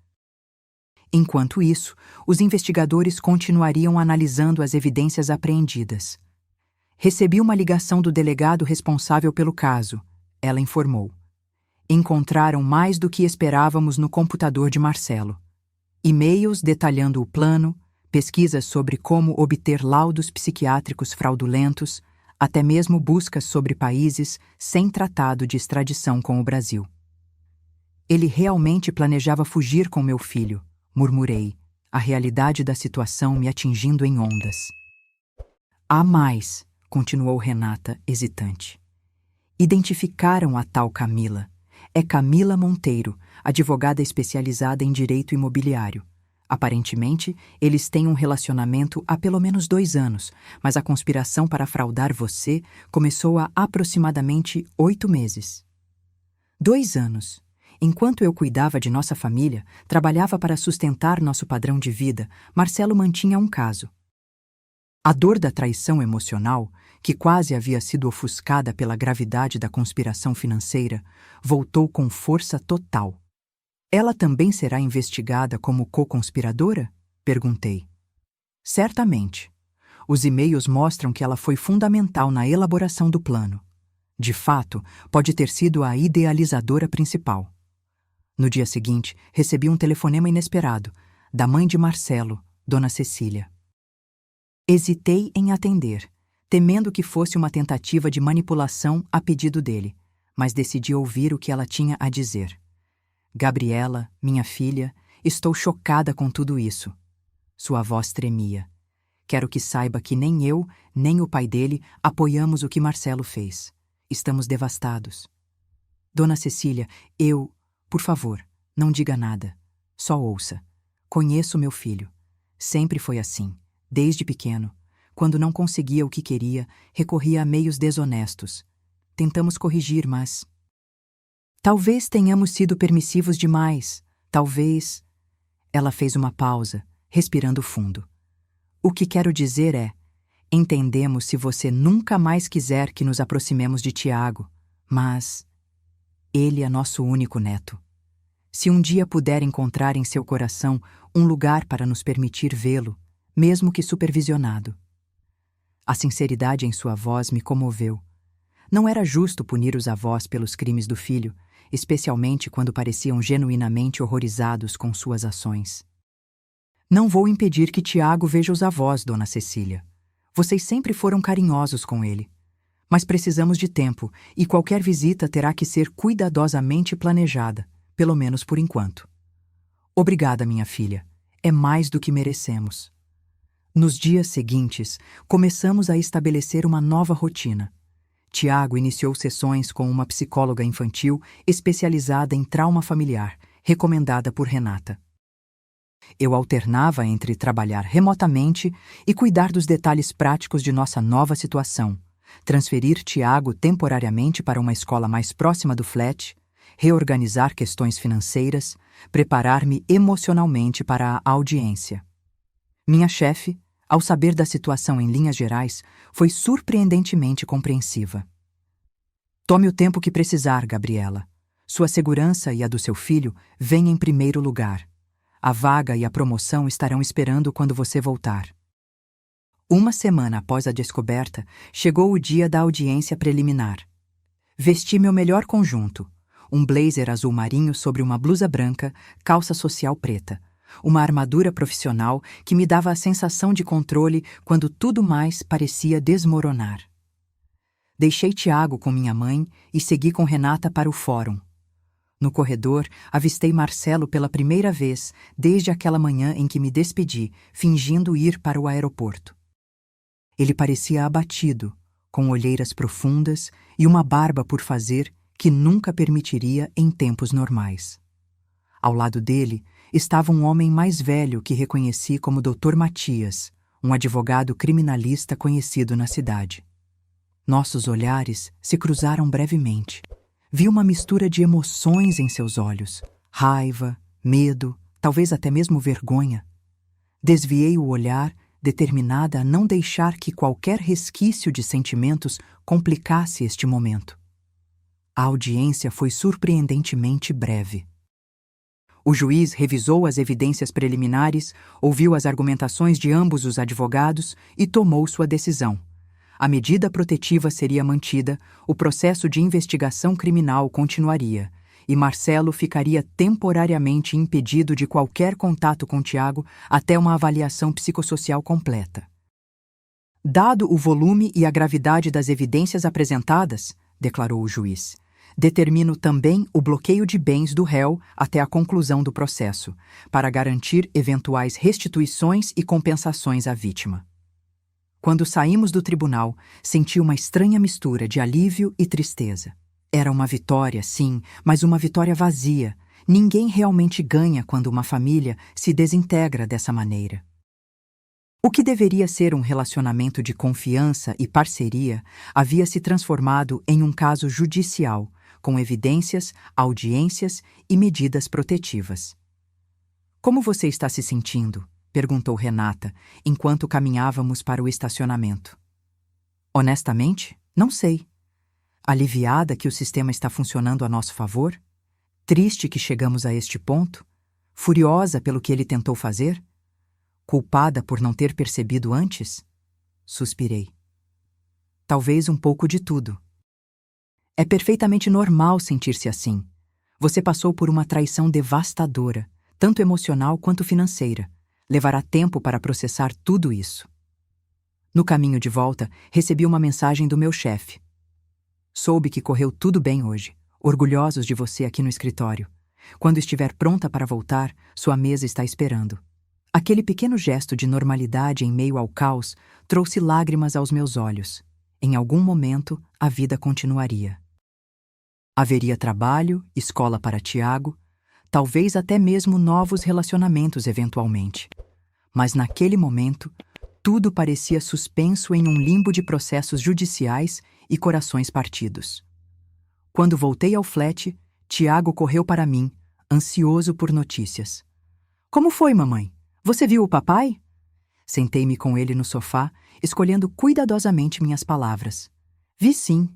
Enquanto isso, os investigadores continuariam analisando as evidências apreendidas. Recebi uma ligação do delegado responsável pelo caso, ela informou. Encontraram mais do que esperávamos no computador de Marcelo. E-mails detalhando o plano, pesquisas sobre como obter laudos psiquiátricos fraudulentos, até mesmo buscas sobre países sem tratado de extradição com o Brasil. Ele realmente planejava fugir com meu filho, murmurei, a realidade da situação me atingindo em ondas. Há mais, continuou Renata, hesitante. Identificaram a tal Camila. É Camila Monteiro, advogada especializada em direito imobiliário. Aparentemente, eles têm um relacionamento há pelo menos 2 anos, mas a conspiração para fraudar você começou há aproximadamente 8 meses. 2 anos. Enquanto eu cuidava de nossa família, trabalhava para sustentar nosso padrão de vida, Marcelo mantinha um caso. A dor da traição emocional, que quase havia sido ofuscada pela gravidade da conspiração financeira, voltou com força total. Ela também será investigada como co-conspiradora? Perguntei. Certamente. Os e-mails mostram que ela foi fundamental na elaboração do plano. De fato, pode ter sido a idealizadora principal. No dia seguinte, recebi um telefonema inesperado, da mãe de Marcelo, Dona Cecília. Hesitei em atender, temendo que fosse uma tentativa de manipulação a pedido dele, mas decidi ouvir o que ela tinha a dizer. Gabriela, minha filha, estou chocada com tudo isso. Sua voz tremia. Quero que saiba que nem eu, nem o pai dele apoiamos o que Marcelo fez. Estamos devastados. Dona Cecília, por favor, não diga nada. Só ouça. Conheço meu filho. Sempre foi assim, desde pequeno. Quando não conseguia o que queria, recorria a meios desonestos. Tentamos corrigir, mas... Talvez tenhamos sido permissivos demais. Talvez... Ela fez uma pausa, respirando fundo. O que quero dizer é... Entendemos se você nunca mais quiser que nos aproximemos de Tiago, mas... Ele é nosso único neto. Se um dia puder encontrar em seu coração um lugar para nos permitir vê-lo, mesmo que supervisionado. A sinceridade em sua voz me comoveu. Não era justo punir os avós pelos crimes do filho, especialmente quando pareciam genuinamente horrorizados com suas ações. Não vou impedir que Tiago veja os avós, Dona Cecília. Vocês sempre foram carinhosos com ele. Mas precisamos de tempo, e qualquer visita terá que ser cuidadosamente planejada, pelo menos por enquanto. Obrigada, minha filha. É mais do que merecemos. Nos dias seguintes, começamos a estabelecer uma nova rotina. Tiago iniciou sessões com uma psicóloga infantil especializada em trauma familiar, recomendada por Renata. Eu alternava entre trabalhar remotamente e cuidar dos detalhes práticos de nossa nova situação, transferir Tiago temporariamente para uma escola mais próxima do flat, reorganizar questões financeiras, preparar-me emocionalmente para a audiência. Minha chefe, ao saber da situação em linhas gerais, foi surpreendentemente compreensiva. Tome o tempo que precisar, Gabriela. Sua segurança e a do seu filho vêm em primeiro lugar. A vaga e a promoção estarão esperando quando você voltar. Uma semana após a descoberta, chegou o dia da audiência preliminar. Vesti meu melhor conjunto, um blazer azul marinho sobre uma blusa branca, calça social preta, uma armadura profissional que me dava a sensação de controle quando tudo mais parecia desmoronar. Deixei Tiago com minha mãe e segui com Renata para o fórum. No corredor, avistei Marcelo pela primeira vez desde aquela manhã em que me despedi, fingindo ir para o aeroporto. Ele parecia abatido, com olheiras profundas e uma barba por fazer que nunca permitiria em tempos normais. Ao lado dele estava um homem mais velho que reconheci como Dr. Matias, um advogado criminalista conhecido na cidade. Nossos olhares se cruzaram brevemente. Vi uma mistura de emoções em seus olhos, raiva, medo, talvez até mesmo vergonha. Desviei o olhar, determinada a não deixar que qualquer resquício de sentimentos complicasse este momento. A audiência foi surpreendentemente breve. O juiz revisou as evidências preliminares, ouviu as argumentações de ambos os advogados e tomou sua decisão. A medida protetiva seria mantida, o processo de investigação criminal continuaria, e Marcelo ficaria temporariamente impedido de qualquer contato com Tiago até uma avaliação psicossocial completa. Dado o volume e a gravidade das evidências apresentadas, declarou o juiz, determino também o bloqueio de bens do réu até a conclusão do processo, para garantir eventuais restituições e compensações à vítima. Quando saímos do tribunal, senti uma estranha mistura de alívio e tristeza. Era uma vitória, sim, mas uma vitória vazia. Ninguém realmente ganha quando uma família se desintegra dessa maneira. O que deveria ser um relacionamento de confiança e parceria havia se transformado em um caso judicial, com evidências, audiências e medidas protetivas. Como você está se sentindo? Perguntou Renata, enquanto caminhávamos para o estacionamento. Honestamente, não sei. Aliviada que o sistema está funcionando a nosso favor? Triste que chegamos a este ponto? Furiosa pelo que ele tentou fazer? Culpada por não ter percebido antes? Suspirei. Talvez um pouco de tudo. É perfeitamente normal sentir-se assim. Você passou por uma traição devastadora, tanto emocional quanto financeira. Levará tempo para processar tudo isso. No caminho de volta, recebi uma mensagem do meu chefe. Soube que correu tudo bem hoje. Orgulhosos de você aqui no escritório. Quando estiver pronta para voltar, sua mesa está esperando. Aquele pequeno gesto de normalidade em meio ao caos trouxe lágrimas aos meus olhos. Em algum momento, a vida continuaria. Haveria trabalho, escola para Tiago, talvez até mesmo novos relacionamentos eventualmente. Mas naquele momento, tudo parecia suspenso em um limbo de processos judiciais e corações partidos. Quando voltei ao flat, Tiago correu para mim, ansioso por notícias. Como foi, mamãe? Você viu o papai? Sentei-me com ele no sofá, escolhendo cuidadosamente minhas palavras. Vi sim.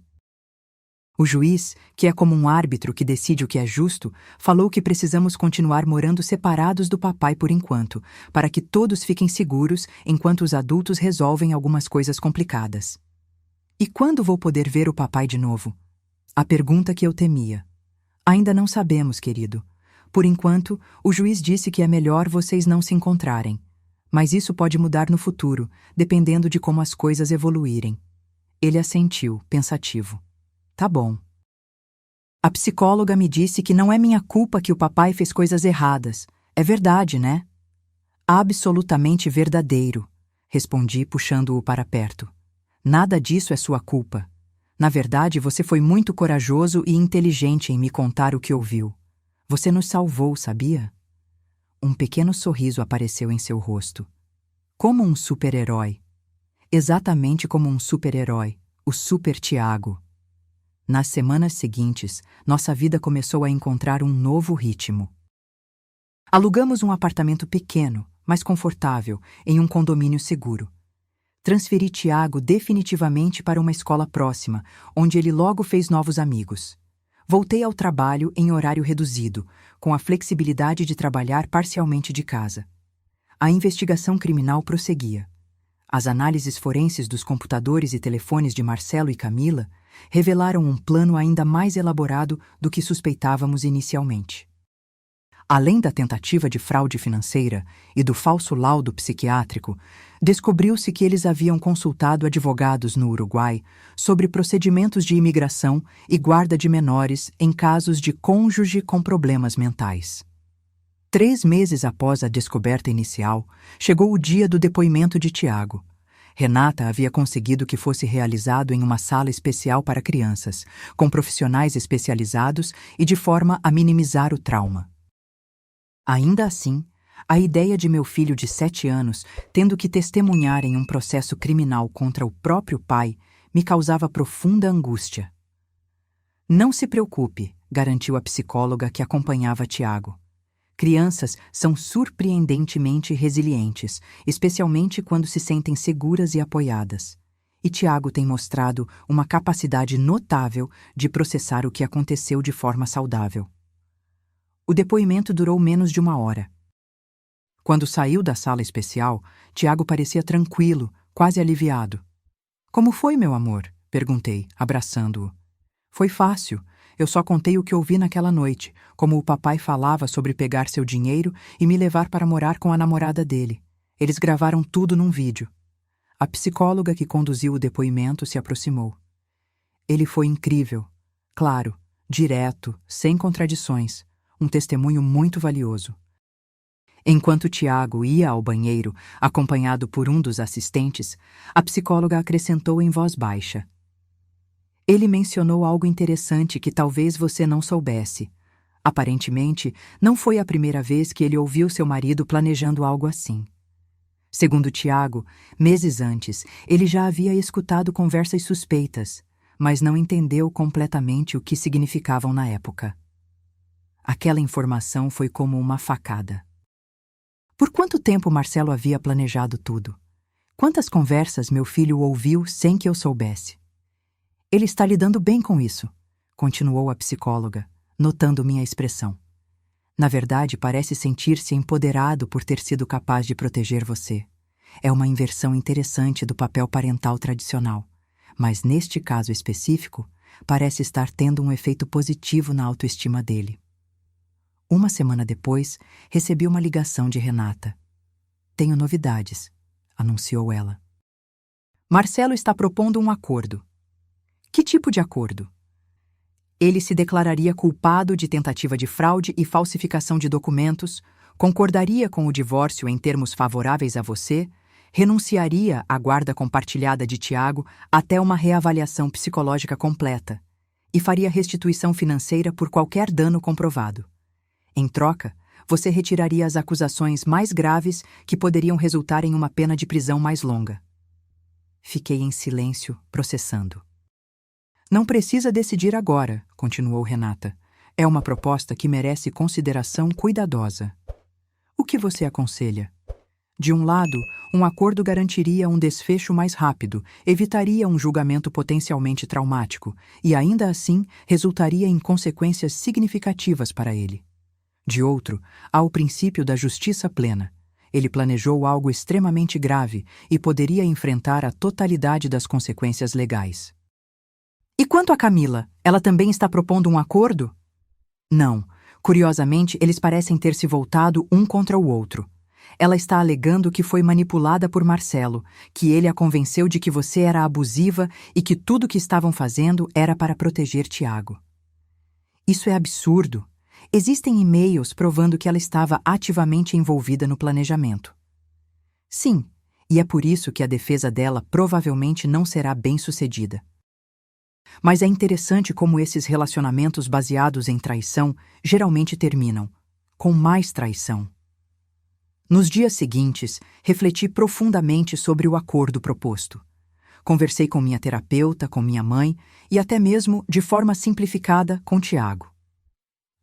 O juiz, que é como um árbitro que decide o que é justo, falou que precisamos continuar morando separados do papai por enquanto, para que todos fiquem seguros enquanto os adultos resolvem algumas coisas complicadas. E quando vou poder ver o papai de novo? A pergunta que eu temia. Ainda não sabemos, querido. Por enquanto, o juiz disse que é melhor vocês não se encontrarem. Mas isso pode mudar no futuro, dependendo de como as coisas evoluírem. Ele assentiu, pensativo. Tá bom. A psicóloga me disse que não é minha culpa que o papai fez coisas erradas. É verdade, né? Absolutamente verdadeiro, respondi puxando-o para perto. Nada disso é sua culpa. Na verdade, você foi muito corajoso e inteligente em me contar o que ouviu. Você nos salvou, sabia? Um pequeno sorriso apareceu em seu rosto. Como um super-herói. Exatamente como um super-herói, o Super Tiago. Nas semanas seguintes, nossa vida começou a encontrar um novo ritmo. Alugamos um apartamento pequeno, mas confortável, em um condomínio seguro. Transferi Tiago definitivamente para uma escola próxima, onde ele logo fez novos amigos. Voltei ao trabalho em horário reduzido, com a flexibilidade de trabalhar parcialmente de casa. A investigação criminal prosseguia. As análises forenses dos computadores e telefones de Marcelo e Camila revelaram um plano ainda mais elaborado do que suspeitávamos inicialmente. Além da tentativa de fraude financeira e do falso laudo psiquiátrico, descobriu-se que eles haviam consultado advogados no Uruguai sobre procedimentos de imigração e guarda de menores em casos de cônjuge com problemas mentais. 3 meses após a descoberta inicial, chegou o dia do depoimento de Tiago. Renata havia conseguido que fosse realizado em uma sala especial para crianças, com profissionais especializados e de forma a minimizar o trauma. Ainda assim, a ideia de meu filho de 7 anos tendo que testemunhar em um processo criminal contra o próprio pai me causava profunda angústia. Não se preocupe, garantiu a psicóloga que acompanhava Tiago. Crianças são surpreendentemente resilientes, especialmente quando se sentem seguras e apoiadas. E Tiago tem mostrado uma capacidade notável de processar o que aconteceu de forma saudável. O depoimento durou menos de 1 hora. Quando saiu da sala especial, Tiago parecia tranquilo, quase aliviado. Como foi, meu amor? Perguntei, abraçando-o. Foi fácil. Eu só contei o que ouvi naquela noite, como o papai falava sobre pegar seu dinheiro e me levar para morar com a namorada dele. Eles gravaram tudo num vídeo. A psicóloga que conduziu o depoimento se aproximou. Ele foi incrível. Claro, direto, sem contradições. Um testemunho muito valioso. Enquanto Tiago ia ao banheiro, acompanhado por um dos assistentes, a psicóloga acrescentou em voz baixa. Ele mencionou algo interessante que talvez você não soubesse. Aparentemente, não foi a primeira vez que ele ouviu seu marido planejando algo assim. Segundo Tiago, meses antes, ele já havia escutado conversas suspeitas, mas não entendeu completamente o que significavam na época. Aquela informação foi como uma facada. Por quanto tempo Marcelo havia planejado tudo? Quantas conversas meu filho ouviu sem que eu soubesse? Ele está lidando bem com isso, continuou a psicóloga, notando minha expressão. Na verdade, parece sentir-se empoderado por ter sido capaz de proteger você. É uma inversão interessante do papel parental tradicional, mas neste caso específico, parece estar tendo um efeito positivo na autoestima dele. 1 semana depois, recebi uma ligação de Renata. Tenho novidades, anunciou ela. Marcelo está propondo um acordo. Que tipo de acordo? Ele se declararia culpado de tentativa de fraude e falsificação de documentos, concordaria com o divórcio em termos favoráveis a você, renunciaria à guarda compartilhada de Tiago até uma reavaliação psicológica completa e faria restituição financeira por qualquer dano comprovado. Em troca, você retiraria as acusações mais graves que poderiam resultar em uma pena de prisão mais longa. Fiquei em silêncio, processando. Não precisa decidir agora, continuou Renata. É uma proposta que merece consideração cuidadosa. O que você aconselha? De um lado, um acordo garantiria um desfecho mais rápido, evitaria um julgamento potencialmente traumático e, ainda assim, resultaria em consequências significativas para ele. De outro, há o princípio da justiça plena. Ele planejou algo extremamente grave e poderia enfrentar a totalidade das consequências legais. E quanto a Camila, ela também está propondo um acordo? Não. Curiosamente, eles parecem ter se voltado um contra o outro. Ela está alegando que foi manipulada por Marcelo, que ele a convenceu de que você era abusiva e que tudo o que estavam fazendo era para proteger Tiago. Isso é absurdo. Existem e-mails provando que ela estava ativamente envolvida no planejamento. Sim, e é por isso que a defesa dela provavelmente não será bem-sucedida. Mas é interessante como esses relacionamentos baseados em traição geralmente terminam com mais traição. Nos dias seguintes, refleti profundamente sobre o acordo proposto. Conversei com minha terapeuta, com minha mãe e até mesmo, de forma simplificada, com Tiago.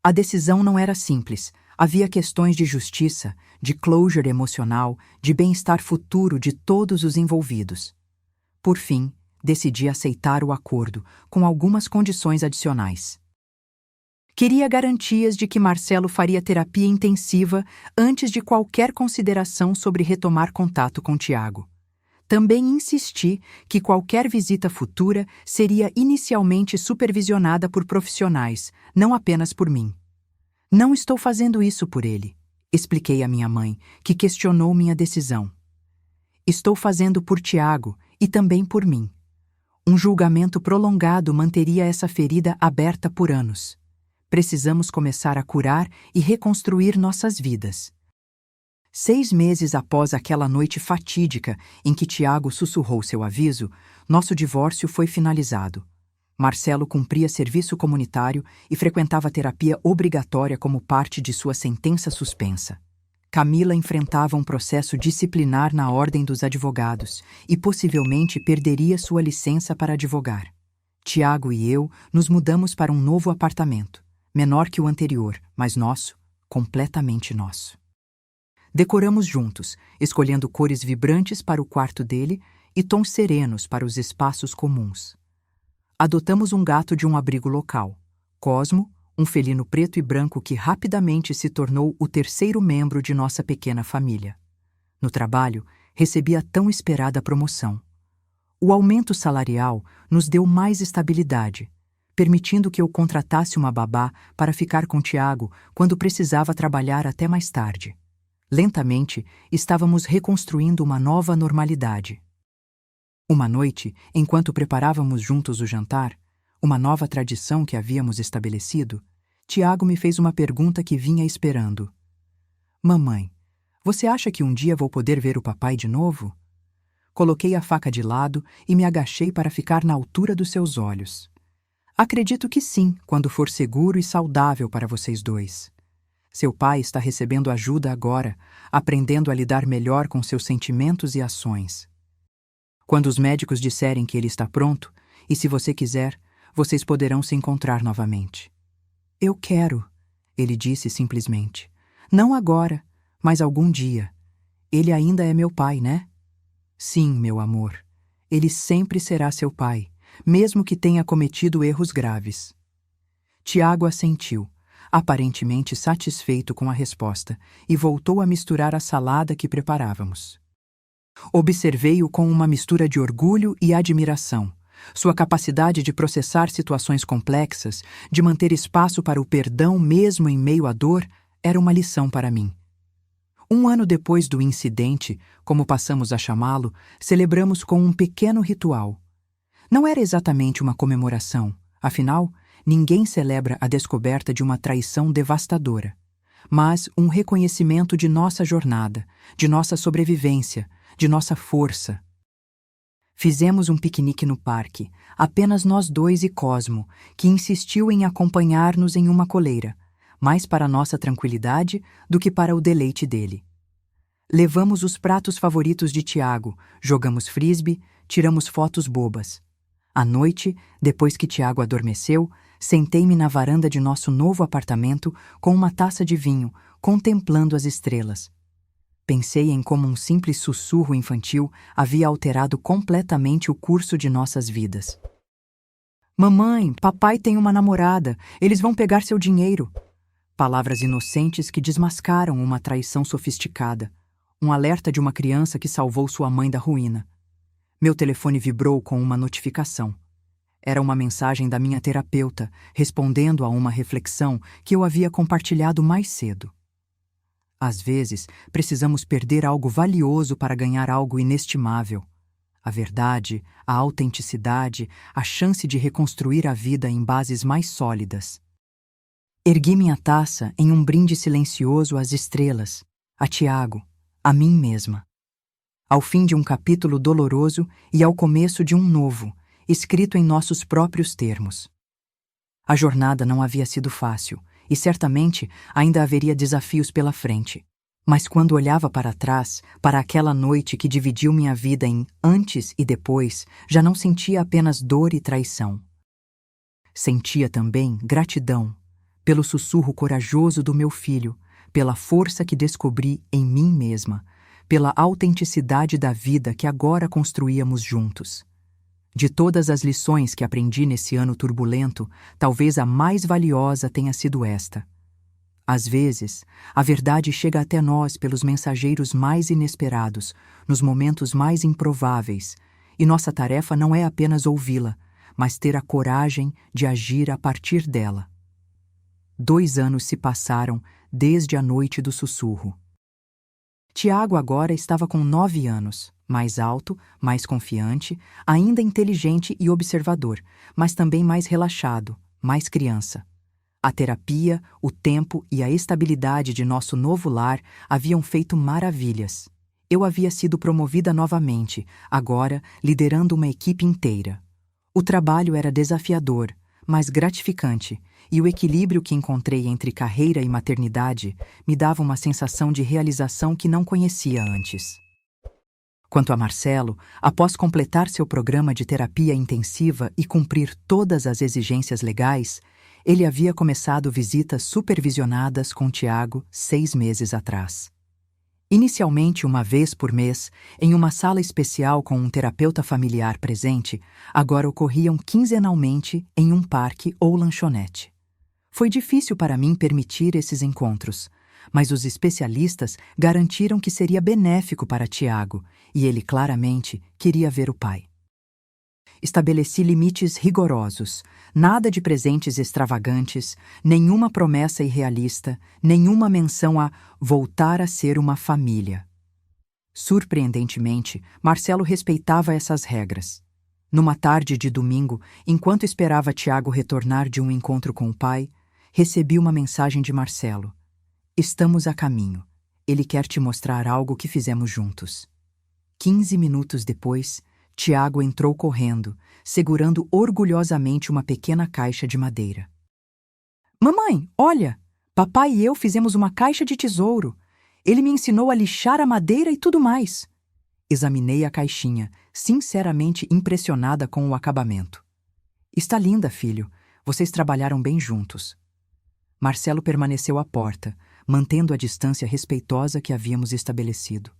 A decisão não era simples. Havia questões de justiça, de closure emocional, de bem-estar futuro de todos os envolvidos. Por fim, decidi aceitar o acordo, com algumas condições adicionais. Queria garantias de que Marcelo faria terapia intensiva antes de qualquer consideração sobre retomar contato com Tiago. Também insisti que qualquer visita futura seria inicialmente supervisionada por profissionais, não apenas por mim. Não estou fazendo isso por ele, expliquei à minha mãe, que questionou minha decisão. Estou fazendo por Tiago e também por mim. Um julgamento prolongado manteria essa ferida aberta por anos. Precisamos começar a curar e reconstruir nossas vidas. 6 meses após aquela noite fatídica em que Tiago sussurrou seu aviso, nosso divórcio foi finalizado. Marcelo cumpria serviço comunitário e frequentava terapia obrigatória como parte de sua sentença suspensa. Camila enfrentava um processo disciplinar na Ordem dos Advogados e possivelmente perderia sua licença para advogar. Tiago e eu nos mudamos para um novo apartamento, menor que o anterior, mas nosso, completamente nosso. Decoramos juntos, escolhendo cores vibrantes para o quarto dele e tons serenos para os espaços comuns. Adotamos um gato de um abrigo local, Cosmo, um felino preto e branco que rapidamente se tornou o terceiro membro de nossa pequena família. No trabalho, recebi a tão esperada promoção. O aumento salarial nos deu mais estabilidade, permitindo que eu contratasse uma babá para ficar com Tiago quando precisava trabalhar até mais tarde. Lentamente, estávamos reconstruindo uma nova normalidade. Uma noite, enquanto preparávamos juntos o jantar, uma nova tradição que havíamos estabelecido, Tiago me fez uma pergunta que vinha esperando. Mamãe, você acha que um dia vou poder ver o papai de novo? Coloquei a faca de lado e me agachei para ficar na altura dos seus olhos. Acredito que sim, quando for seguro e saudável para vocês dois. Seu pai está recebendo ajuda agora, aprendendo a lidar melhor com seus sentimentos e ações. Quando os médicos disserem que ele está pronto, e se você quiser, vocês poderão se encontrar novamente. Eu quero, ele disse simplesmente. Não agora, mas algum dia. Ele ainda é meu pai, né? Sim, meu amor. Ele sempre será seu pai, mesmo que tenha cometido erros graves. Tiago assentiu, aparentemente satisfeito com a resposta, e voltou a misturar a salada que preparávamos. Observei-o com uma mistura de orgulho e admiração. Sua capacidade de processar situações complexas, de manter espaço para o perdão mesmo em meio à dor, era uma lição para mim. 1 ano depois do incidente, como passamos a chamá-lo, celebramos com um pequeno ritual. Não era exatamente uma comemoração, afinal, ninguém celebra a descoberta de uma traição devastadora, mas um reconhecimento de nossa jornada, de nossa sobrevivência, de nossa força. Fizemos um piquenique no parque, apenas nós dois e Cosmo, que insistiu em acompanhar-nos em uma coleira, mais para nossa tranquilidade do que para o deleite dele. Levamos os pratos favoritos de Tiago, jogamos frisbee, tiramos fotos bobas. À noite, depois que Tiago adormeceu, sentei-me na varanda de nosso novo apartamento com uma taça de vinho, contemplando as estrelas. Pensei em como um simples sussurro infantil havia alterado completamente o curso de nossas vidas. Mamãe, papai tem uma namorada, eles vão pegar seu dinheiro. Palavras inocentes que desmascaram uma traição sofisticada, um alerta de uma criança que salvou sua mãe da ruína. Meu telefone vibrou com uma notificação. Era uma mensagem da minha terapeuta, respondendo a uma reflexão que eu havia compartilhado mais cedo. Às vezes, precisamos perder algo valioso para ganhar algo inestimável. A verdade, a autenticidade, a chance de reconstruir a vida em bases mais sólidas. Ergui minha taça em um brinde silencioso às estrelas, a Tiago, a mim mesma. Ao fim de um capítulo doloroso e ao começo de um novo, escrito em nossos próprios termos. A jornada não havia sido fácil, e certamente ainda haveria desafios pela frente. Mas quando olhava para trás, para aquela noite que dividiu minha vida em antes e depois, já não sentia apenas dor e traição. Sentia também gratidão pelo sussurro corajoso do meu filho, pela força que descobri em mim mesma, pela autenticidade da vida que agora construíamos juntos. De todas as lições que aprendi nesse ano turbulento, talvez a mais valiosa tenha sido esta. Às vezes, a verdade chega até nós pelos mensageiros mais inesperados, nos momentos mais improváveis, e nossa tarefa não é apenas ouvi-la, mas ter a coragem de agir a partir dela. 2 anos se passaram desde a noite do sussurro. Tiago agora estava com 9 anos, mais alto, mais confiante, ainda inteligente e observador, mas também mais relaxado, mais criança. A terapia, o tempo e a estabilidade de nosso novo lar haviam feito maravilhas. Eu havia sido promovida novamente, agora liderando uma equipe inteira. O trabalho era desafiador, mas gratificante, e o equilíbrio que encontrei entre carreira e maternidade me dava uma sensação de realização que não conhecia antes. Quanto a Marcelo, após completar seu programa de terapia intensiva e cumprir todas as exigências legais, ele havia começado visitas supervisionadas com Tiago 6 meses atrás. Inicialmente 1 vez por mês, em uma sala especial com um terapeuta familiar presente, agora ocorriam quinzenalmente em um parque ou lanchonete. Foi difícil para mim permitir esses encontros, mas os especialistas garantiram que seria benéfico para Tiago, e ele claramente queria ver o pai. Estabeleci limites rigorosos, nada de presentes extravagantes, nenhuma promessa irrealista, nenhuma menção a voltar a ser uma família. Surpreendentemente, Marcelo respeitava essas regras. Numa tarde de domingo, enquanto esperava Tiago retornar de um encontro com o pai, recebi uma mensagem de Marcelo. Estamos a caminho. Ele quer te mostrar algo que fizemos juntos. 15 minutos depois, Tiago entrou correndo, segurando orgulhosamente uma pequena caixa de madeira. Mamãe, olha! Papai e eu fizemos uma caixa de tesouro. Ele me ensinou a lixar a madeira e tudo mais. Examinei a caixinha, sinceramente impressionada com o acabamento. Está linda, filho. Vocês trabalharam bem juntos. Marcelo permaneceu à porta, mantendo a distância respeitosa que havíamos estabelecido.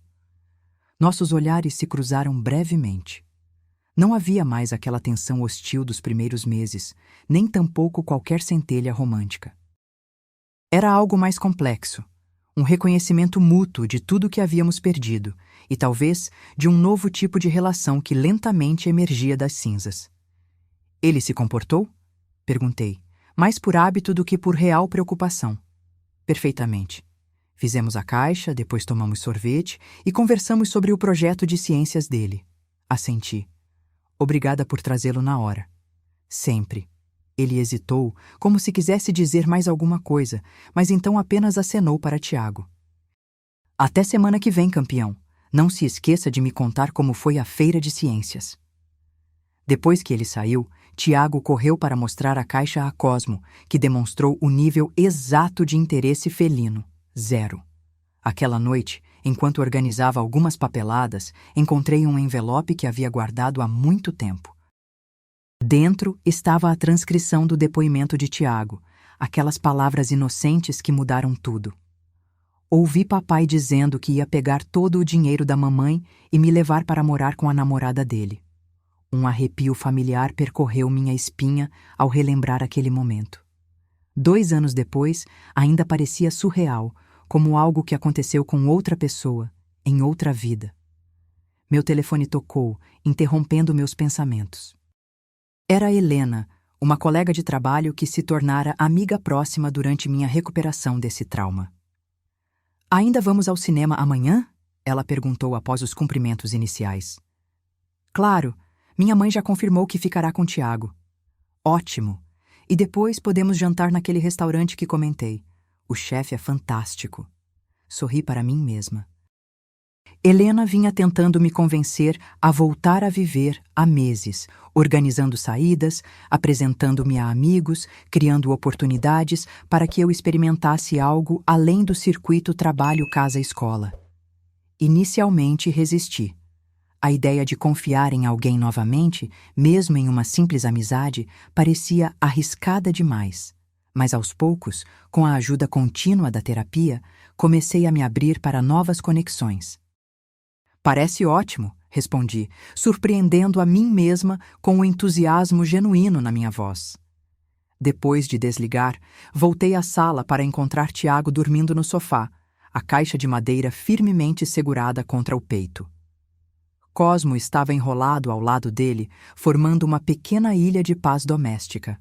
Nossos olhares se cruzaram brevemente. Não havia mais aquela tensão hostil dos primeiros meses, nem tampouco qualquer centelha romântica. Era algo mais complexo, um reconhecimento mútuo de tudo que havíamos perdido e talvez de um novo tipo de relação que lentamente emergia das cinzas. Ele se comportou? Perguntei, mais por hábito do que por real preocupação. Perfeitamente. Fizemos a caixa, depois tomamos sorvete e conversamos sobre o projeto de ciências dele. Assenti. Obrigada por trazê-lo na hora. Sempre. Ele hesitou, como se quisesse dizer mais alguma coisa, mas então apenas acenou para Tiago. Até semana que vem, campeão. Não se esqueça de me contar como foi a feira de ciências. Depois que ele saiu, Tiago correu para mostrar a caixa a Cosmo, que demonstrou o nível exato de interesse felino. 0. Aquela noite, enquanto organizava algumas papeladas, encontrei um envelope que havia guardado há muito tempo. Dentro estava a transcrição do depoimento de Tiago, aquelas palavras inocentes que mudaram tudo. Ouvi papai dizendo que ia pegar todo o dinheiro da mamãe e me levar para morar com a namorada dele. Um arrepio familiar percorreu minha espinha ao relembrar aquele momento. 2 anos depois, ainda parecia surreal, como algo que aconteceu com outra pessoa, em outra vida. Meu telefone tocou, interrompendo meus pensamentos. Era Helena, uma colega de trabalho que se tornara amiga próxima durante minha recuperação desse trauma. Ainda vamos ao cinema amanhã? Ela perguntou após os cumprimentos iniciais. Claro, minha mãe já confirmou que ficará com Tiago. Ótimo! E depois podemos jantar naquele restaurante que comentei. O chefe é fantástico. Sorri para mim mesma. Helena vinha tentando me convencer a voltar a viver há meses, organizando saídas, apresentando-me a amigos, criando oportunidades para que eu experimentasse algo além do circuito trabalho-casa-escola. Inicialmente resisti. A ideia de confiar em alguém novamente, mesmo em uma simples amizade, parecia arriscada demais. Mas aos poucos, com a ajuda contínua da terapia, comecei a me abrir para novas conexões. Parece ótimo, respondi, surpreendendo a mim mesma com o entusiasmo genuíno na minha voz. Depois de desligar, voltei à sala para encontrar Tiago dormindo no sofá, a caixa de madeira firmemente segurada contra o peito. Cosmo estava enrolado ao lado dele, formando uma pequena ilha de paz doméstica.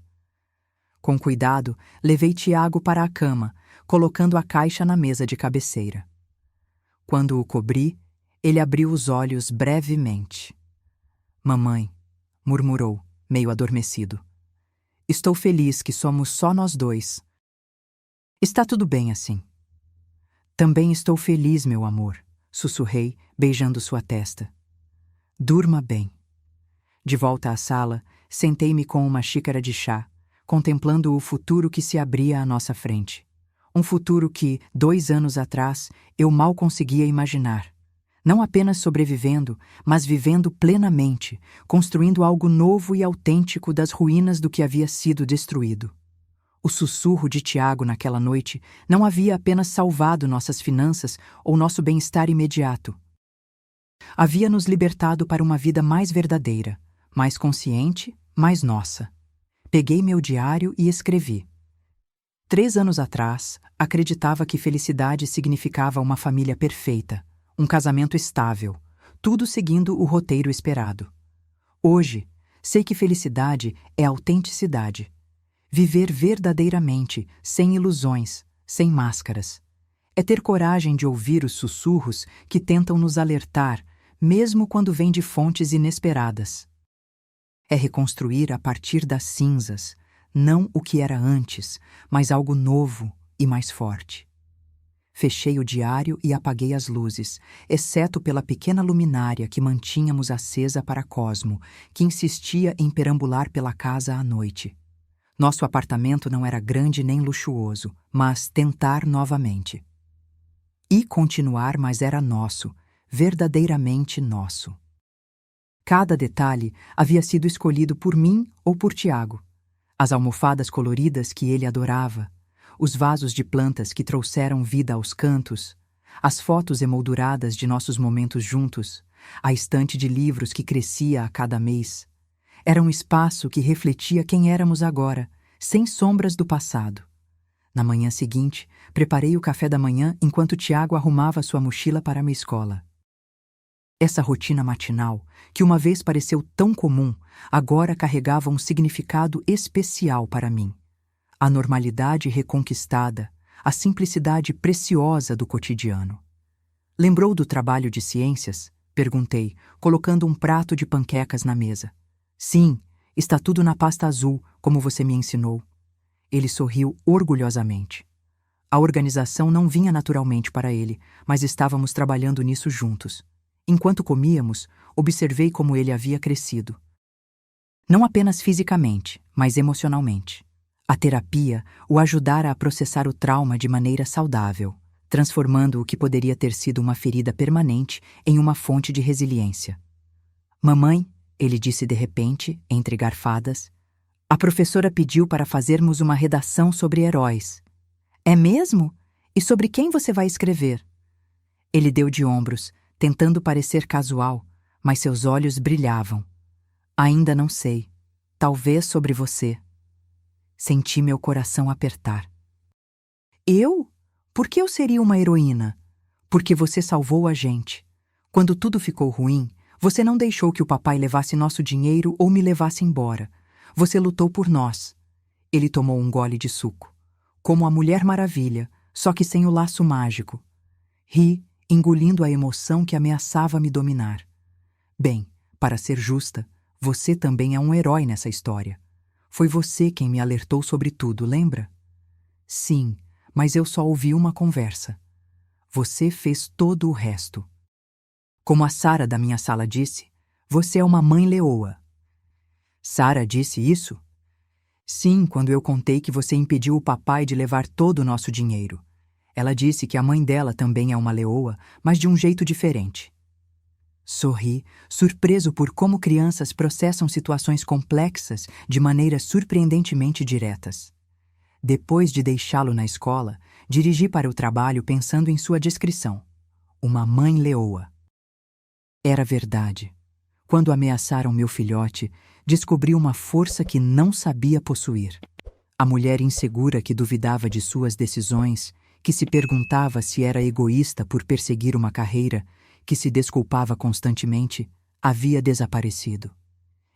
Com cuidado, levei Tiago para a cama, colocando a caixa na mesa de cabeceira. Quando o cobri, ele abriu os olhos brevemente. Mamãe, murmurou, meio adormecido. Estou feliz que somos só nós dois. Está tudo bem assim. Também estou feliz, meu amor, sussurrei, beijando sua testa. Durma bem. De volta à sala, sentei-me com uma xícara de chá, contemplando o futuro que se abria à nossa frente. Um futuro que, 2 anos atrás, eu mal conseguia imaginar. Não apenas sobrevivendo, mas vivendo plenamente, construindo algo novo e autêntico das ruínas do que havia sido destruído. O sussurro de Tiago naquela noite não havia apenas salvado nossas finanças ou nosso bem-estar imediato. Havia nos libertado para uma vida mais verdadeira, mais consciente, mais nossa. Peguei meu diário e escrevi. 3 anos atrás, acreditava que felicidade significava uma família perfeita, um casamento estável, tudo seguindo o roteiro esperado. Hoje, sei que felicidade é autenticidade. Viver verdadeiramente, sem ilusões, sem máscaras. É ter coragem de ouvir os sussurros que tentam nos alertar, mesmo quando vêm de fontes inesperadas. É reconstruir a partir das cinzas, não o que era antes, mas algo novo e mais forte. Fechei o diário e apaguei as luzes, exceto pela pequena luminária que mantínhamos acesa para Cosmo, que insistia em perambular pela casa à noite. Nosso apartamento não era grande nem luxuoso, mas tentar novamente. E continuar, mas era nosso, verdadeiramente nosso. Cada detalhe havia sido escolhido por mim ou por Tiago. As almofadas coloridas que ele adorava, os vasos de plantas que trouxeram vida aos cantos, as fotos emolduradas de nossos momentos juntos, a estante de livros que crescia a cada mês. Era um espaço que refletia quem éramos agora, sem sombras do passado. Na manhã seguinte, preparei o café da manhã enquanto Tiago arrumava sua mochila para a minha escola. Essa rotina matinal, que uma vez pareceu tão comum, agora carregava um significado especial para mim. A normalidade reconquistada, a simplicidade preciosa do cotidiano. Lembrou do trabalho de ciências? Perguntei, colocando um prato de panquecas na mesa. Sim, está tudo na pasta azul, como você me ensinou. Ele sorriu orgulhosamente. A organização não vinha naturalmente para ele, mas estávamos trabalhando nisso juntos. Enquanto comíamos, observei como ele havia crescido. Não apenas fisicamente, mas emocionalmente. A terapia o ajudara a processar o trauma de maneira saudável, transformando o que poderia ter sido uma ferida permanente em uma fonte de resiliência. Mamãe, ele disse de repente, entre garfadas, a professora pediu para fazermos uma redação sobre heróis. É mesmo? E sobre quem você vai escrever? Ele deu de ombros, tentando parecer casual, mas seus olhos brilhavam. Ainda não sei. Talvez sobre você. Senti meu coração apertar. Eu? Por que eu seria uma heroína? Porque você salvou a gente. Quando tudo ficou ruim, você não deixou que o papai levasse nosso dinheiro ou me levasse embora. Você lutou por nós. Ele tomou um gole de suco. Como a Mulher Maravilha, só que sem o laço mágico. Ri, engolindo a emoção que ameaçava me dominar. Bem, para ser justa, você também é um herói nessa história. Foi você quem me alertou sobre tudo, lembra? Sim, mas eu só ouvi uma conversa. Você fez todo o resto. Como a Sara da minha sala disse, você é uma mãe leoa. Sara disse isso? Sim, quando eu contei que você impediu o papai de levar todo o nosso dinheiro. Ela disse que a mãe dela também é uma leoa, mas de um jeito diferente. Sorri, surpreso por como crianças processam situações complexas de maneiras surpreendentemente diretas. Depois de deixá-lo na escola, dirigi para o trabalho pensando em sua descrição. Uma mãe leoa. Era verdade. Quando ameaçaram meu filhote, descobri uma força que não sabia possuir. A mulher insegura que duvidava de suas decisões, que se perguntava se era egoísta por perseguir uma carreira, que se desculpava constantemente, havia desaparecido.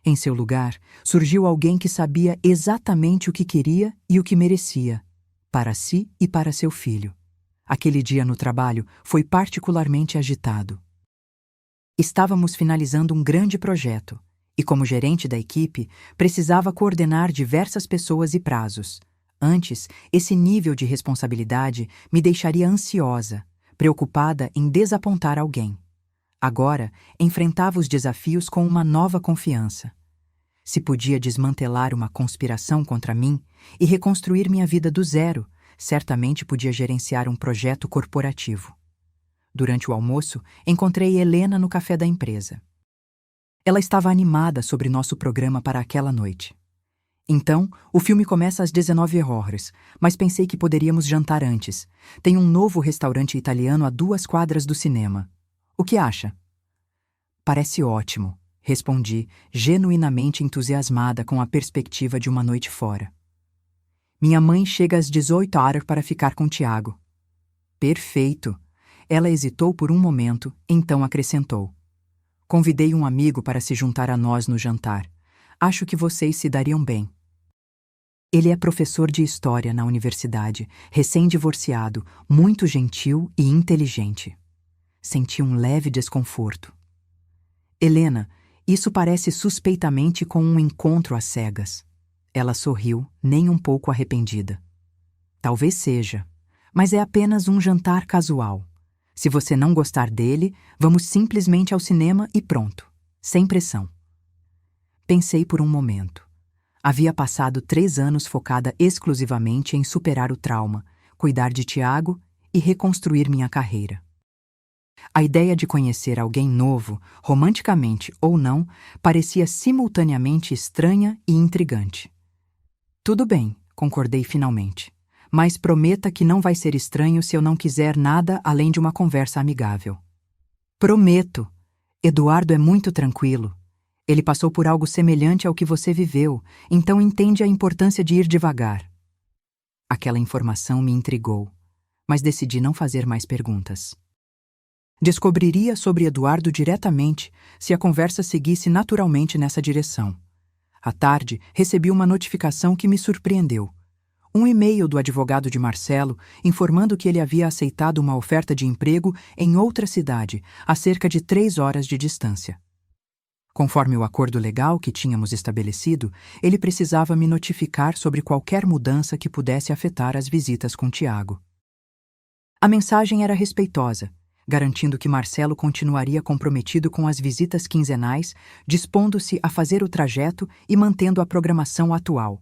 Em seu lugar, surgiu alguém que sabia exatamente o que queria e o que merecia, para si e para seu filho. Aquele dia no trabalho foi particularmente agitado. Estávamos finalizando um grande projeto e, como gerente da equipe, precisava coordenar diversas pessoas e prazos. Antes, esse nível de responsabilidade me deixaria ansiosa, preocupada em desapontar alguém. Agora, enfrentava os desafios com uma nova confiança. Se podia desmantelar uma conspiração contra mim e reconstruir minha vida do zero, certamente podia gerenciar um projeto corporativo. Durante o almoço, encontrei Helena no café da empresa. Ela estava animada sobre nosso programa para aquela noite. Então, o filme começa às 19h, mas pensei que poderíamos jantar antes. Tem um novo restaurante italiano a 2 quadras do cinema. O que acha? Parece ótimo, respondi, genuinamente entusiasmada com a perspectiva de uma noite fora. Minha mãe chega às 18h para ficar com Tiago. Perfeito. Ela hesitou por um momento, então acrescentou. Convidei um amigo para se juntar a nós no jantar. Acho que vocês se dariam bem. Ele é professor de história na universidade, recém-divorciado, muito gentil e inteligente. Senti um leve desconforto. Helena, isso parece suspeitamente com um encontro às cegas. Ela sorriu, nem um pouco arrependida. Talvez seja, mas é apenas um jantar casual. Se você não gostar dele, vamos simplesmente ao cinema e pronto, sem pressão. Pensei por um momento. Havia passado 3 anos focada exclusivamente em superar o trauma, cuidar de Tiago e reconstruir minha carreira. A ideia de conhecer alguém novo, romanticamente ou não, parecia simultaneamente estranha e intrigante. Tudo bem, concordei finalmente. Mas prometa que não vai ser estranho se eu não quiser nada além de uma conversa amigável. Prometo. Eduardo é muito tranquilo. Ele passou por algo semelhante ao que você viveu, então entende a importância de ir devagar. Aquela informação me intrigou, mas decidi não fazer mais perguntas. Descobriria sobre Eduardo diretamente se a conversa seguisse naturalmente nessa direção. À tarde, recebi uma notificação que me surpreendeu. Um e-mail do advogado de Marcelo informando que ele havia aceitado uma oferta de emprego em outra cidade, a cerca de 3 horas de distância. Conforme o acordo legal que tínhamos estabelecido, ele precisava me notificar sobre qualquer mudança que pudesse afetar as visitas com Tiago. A mensagem era respeitosa, garantindo que Marcelo continuaria comprometido com as visitas quinzenais, dispondo-se a fazer o trajeto e mantendo a programação atual.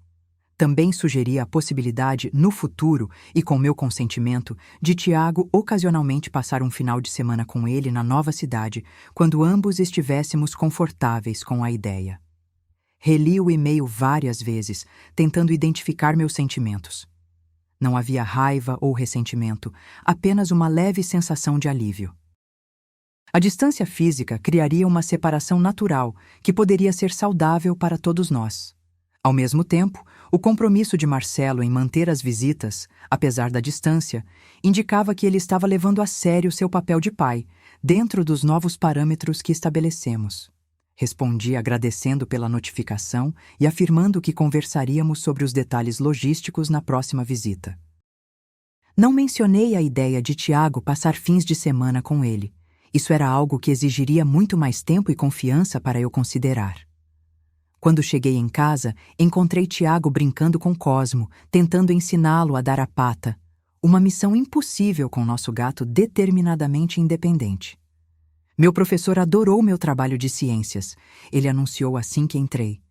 Também sugeria a possibilidade, no futuro, e com meu consentimento, de Tiago ocasionalmente passar um final de semana com ele na nova cidade, quando ambos estivéssemos confortáveis com a ideia. Reli o e-mail várias vezes, tentando identificar meus sentimentos. Não havia raiva ou ressentimento, apenas uma leve sensação de alívio. A distância física criaria uma separação natural que poderia ser saudável para todos nós. Ao mesmo tempo, o compromisso de Marcelo em manter as visitas, apesar da distância, indicava que ele estava levando a sério seu papel de pai, dentro dos novos parâmetros que estabelecemos. Respondi agradecendo pela notificação e afirmando que conversaríamos sobre os detalhes logísticos na próxima visita. Não mencionei a ideia de Tiago passar fins de semana com ele. Isso era algo que exigiria muito mais tempo e confiança para eu considerar. Quando cheguei em casa, encontrei Tiago brincando com Cosmo, tentando ensiná-lo a dar a pata. Uma missão impossível com nosso gato determinadamente independente. Meu professor adorou meu trabalho de ciências. Ele anunciou assim que entrei.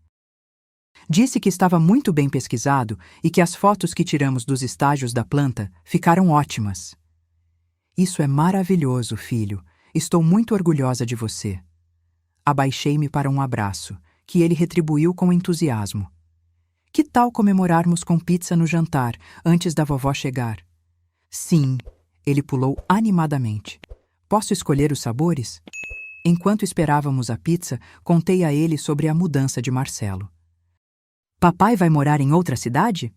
Disse que estava muito bem pesquisado e que as fotos que tiramos dos estágios da planta ficaram ótimas. Isso é maravilhoso, filho. Estou muito orgulhosa de você. Abaixei-me para um abraço, que ele retribuiu com entusiasmo. Que tal comemorarmos com pizza no jantar, antes da vovó chegar? Sim, ele pulou animadamente. Posso escolher os sabores? Enquanto esperávamos a pizza, contei a ele sobre a mudança de Marcelo. Papai vai morar em outra cidade?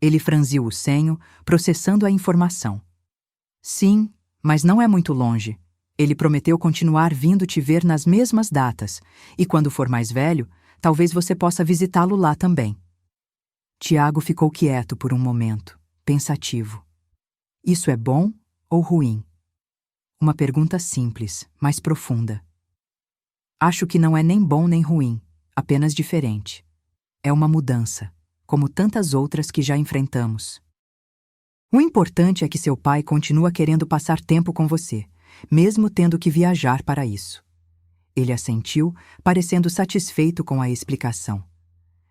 Ele franziu o senho, processando a informação. Sim, mas não é muito longe. Ele prometeu continuar vindo te ver nas mesmas datas, e quando for mais velho, talvez você possa visitá-lo lá também. Tiago ficou quieto por um momento, pensativo. Isso é bom ou ruim? Uma pergunta simples, mas profunda. Acho que não é nem bom nem ruim, apenas diferente. É uma mudança, como tantas outras que já enfrentamos. O importante é que seu pai continua querendo passar tempo com você, mesmo tendo que viajar para isso. Ele assentiu, parecendo satisfeito com a explicação.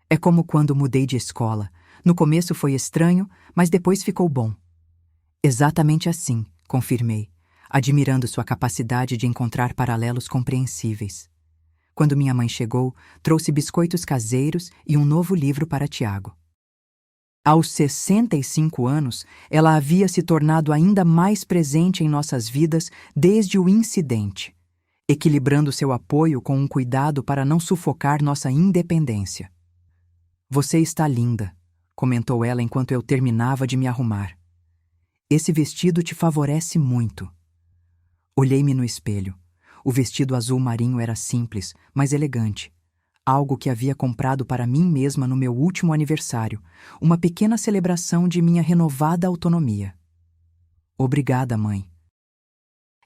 É como quando mudei de escola. No começo foi estranho, mas depois ficou bom. Exatamente assim, confirmei, admirando sua capacidade de encontrar paralelos compreensíveis. Quando minha mãe chegou, trouxe biscoitos caseiros e um novo livro para Tiago. Aos 65 anos, ela havia se tornado ainda mais presente em nossas vidas desde o incidente, equilibrando seu apoio com um cuidado para não sufocar nossa independência. Você está linda, comentou ela enquanto eu terminava de me arrumar. Esse vestido te favorece muito. Olhei-me no espelho. O vestido azul marinho era simples, mas elegante. Algo que havia comprado para mim mesma no meu último aniversário, uma pequena celebração de minha renovada autonomia. Obrigada, mãe.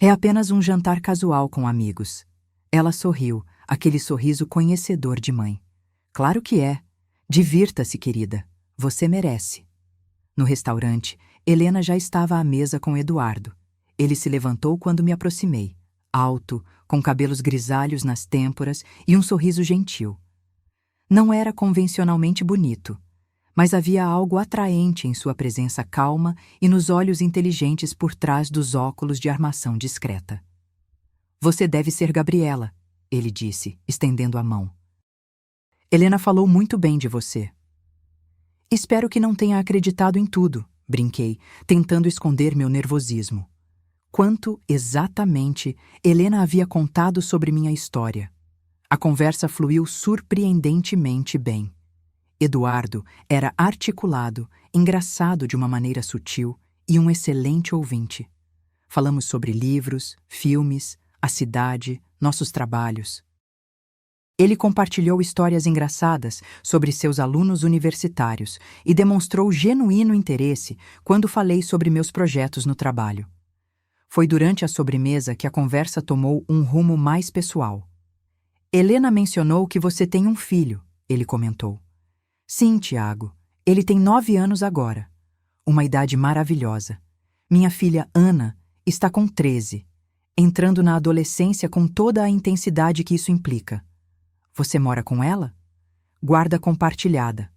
É apenas um jantar casual com amigos. Ela sorriu, aquele sorriso conhecedor de mãe. Claro que é. Divirta-se, querida. Você merece. No restaurante, Helena já estava à mesa com Eduardo. Ele se levantou quando me aproximei, alto, com cabelos grisalhos nas têmporas e um sorriso gentil. Não era convencionalmente bonito, mas havia algo atraente em sua presença calma e nos olhos inteligentes por trás dos óculos de armação discreta. Você deve ser Gabriela, ele disse, estendendo a mão. Helena falou muito bem de você. Espero que não tenha acreditado em tudo, brinquei, tentando esconder meu nervosismo. Quanto, exatamente, Helena havia contado sobre minha história. A conversa fluiu surpreendentemente bem. Eduardo era articulado, engraçado de uma maneira sutil e um excelente ouvinte. Falamos sobre livros, filmes, a cidade, nossos trabalhos. Ele compartilhou histórias engraçadas sobre seus alunos universitários e demonstrou genuíno interesse quando falei sobre meus projetos no trabalho. Foi durante a sobremesa que a conversa tomou um rumo mais pessoal. Helena mencionou que você tem um filho, ele comentou. Sim, Tiago. Ele tem 9 anos agora. Uma idade maravilhosa. Minha filha Ana está com 13, entrando na adolescência com toda a intensidade que isso implica. Você mora com ela? Guarda compartilhada.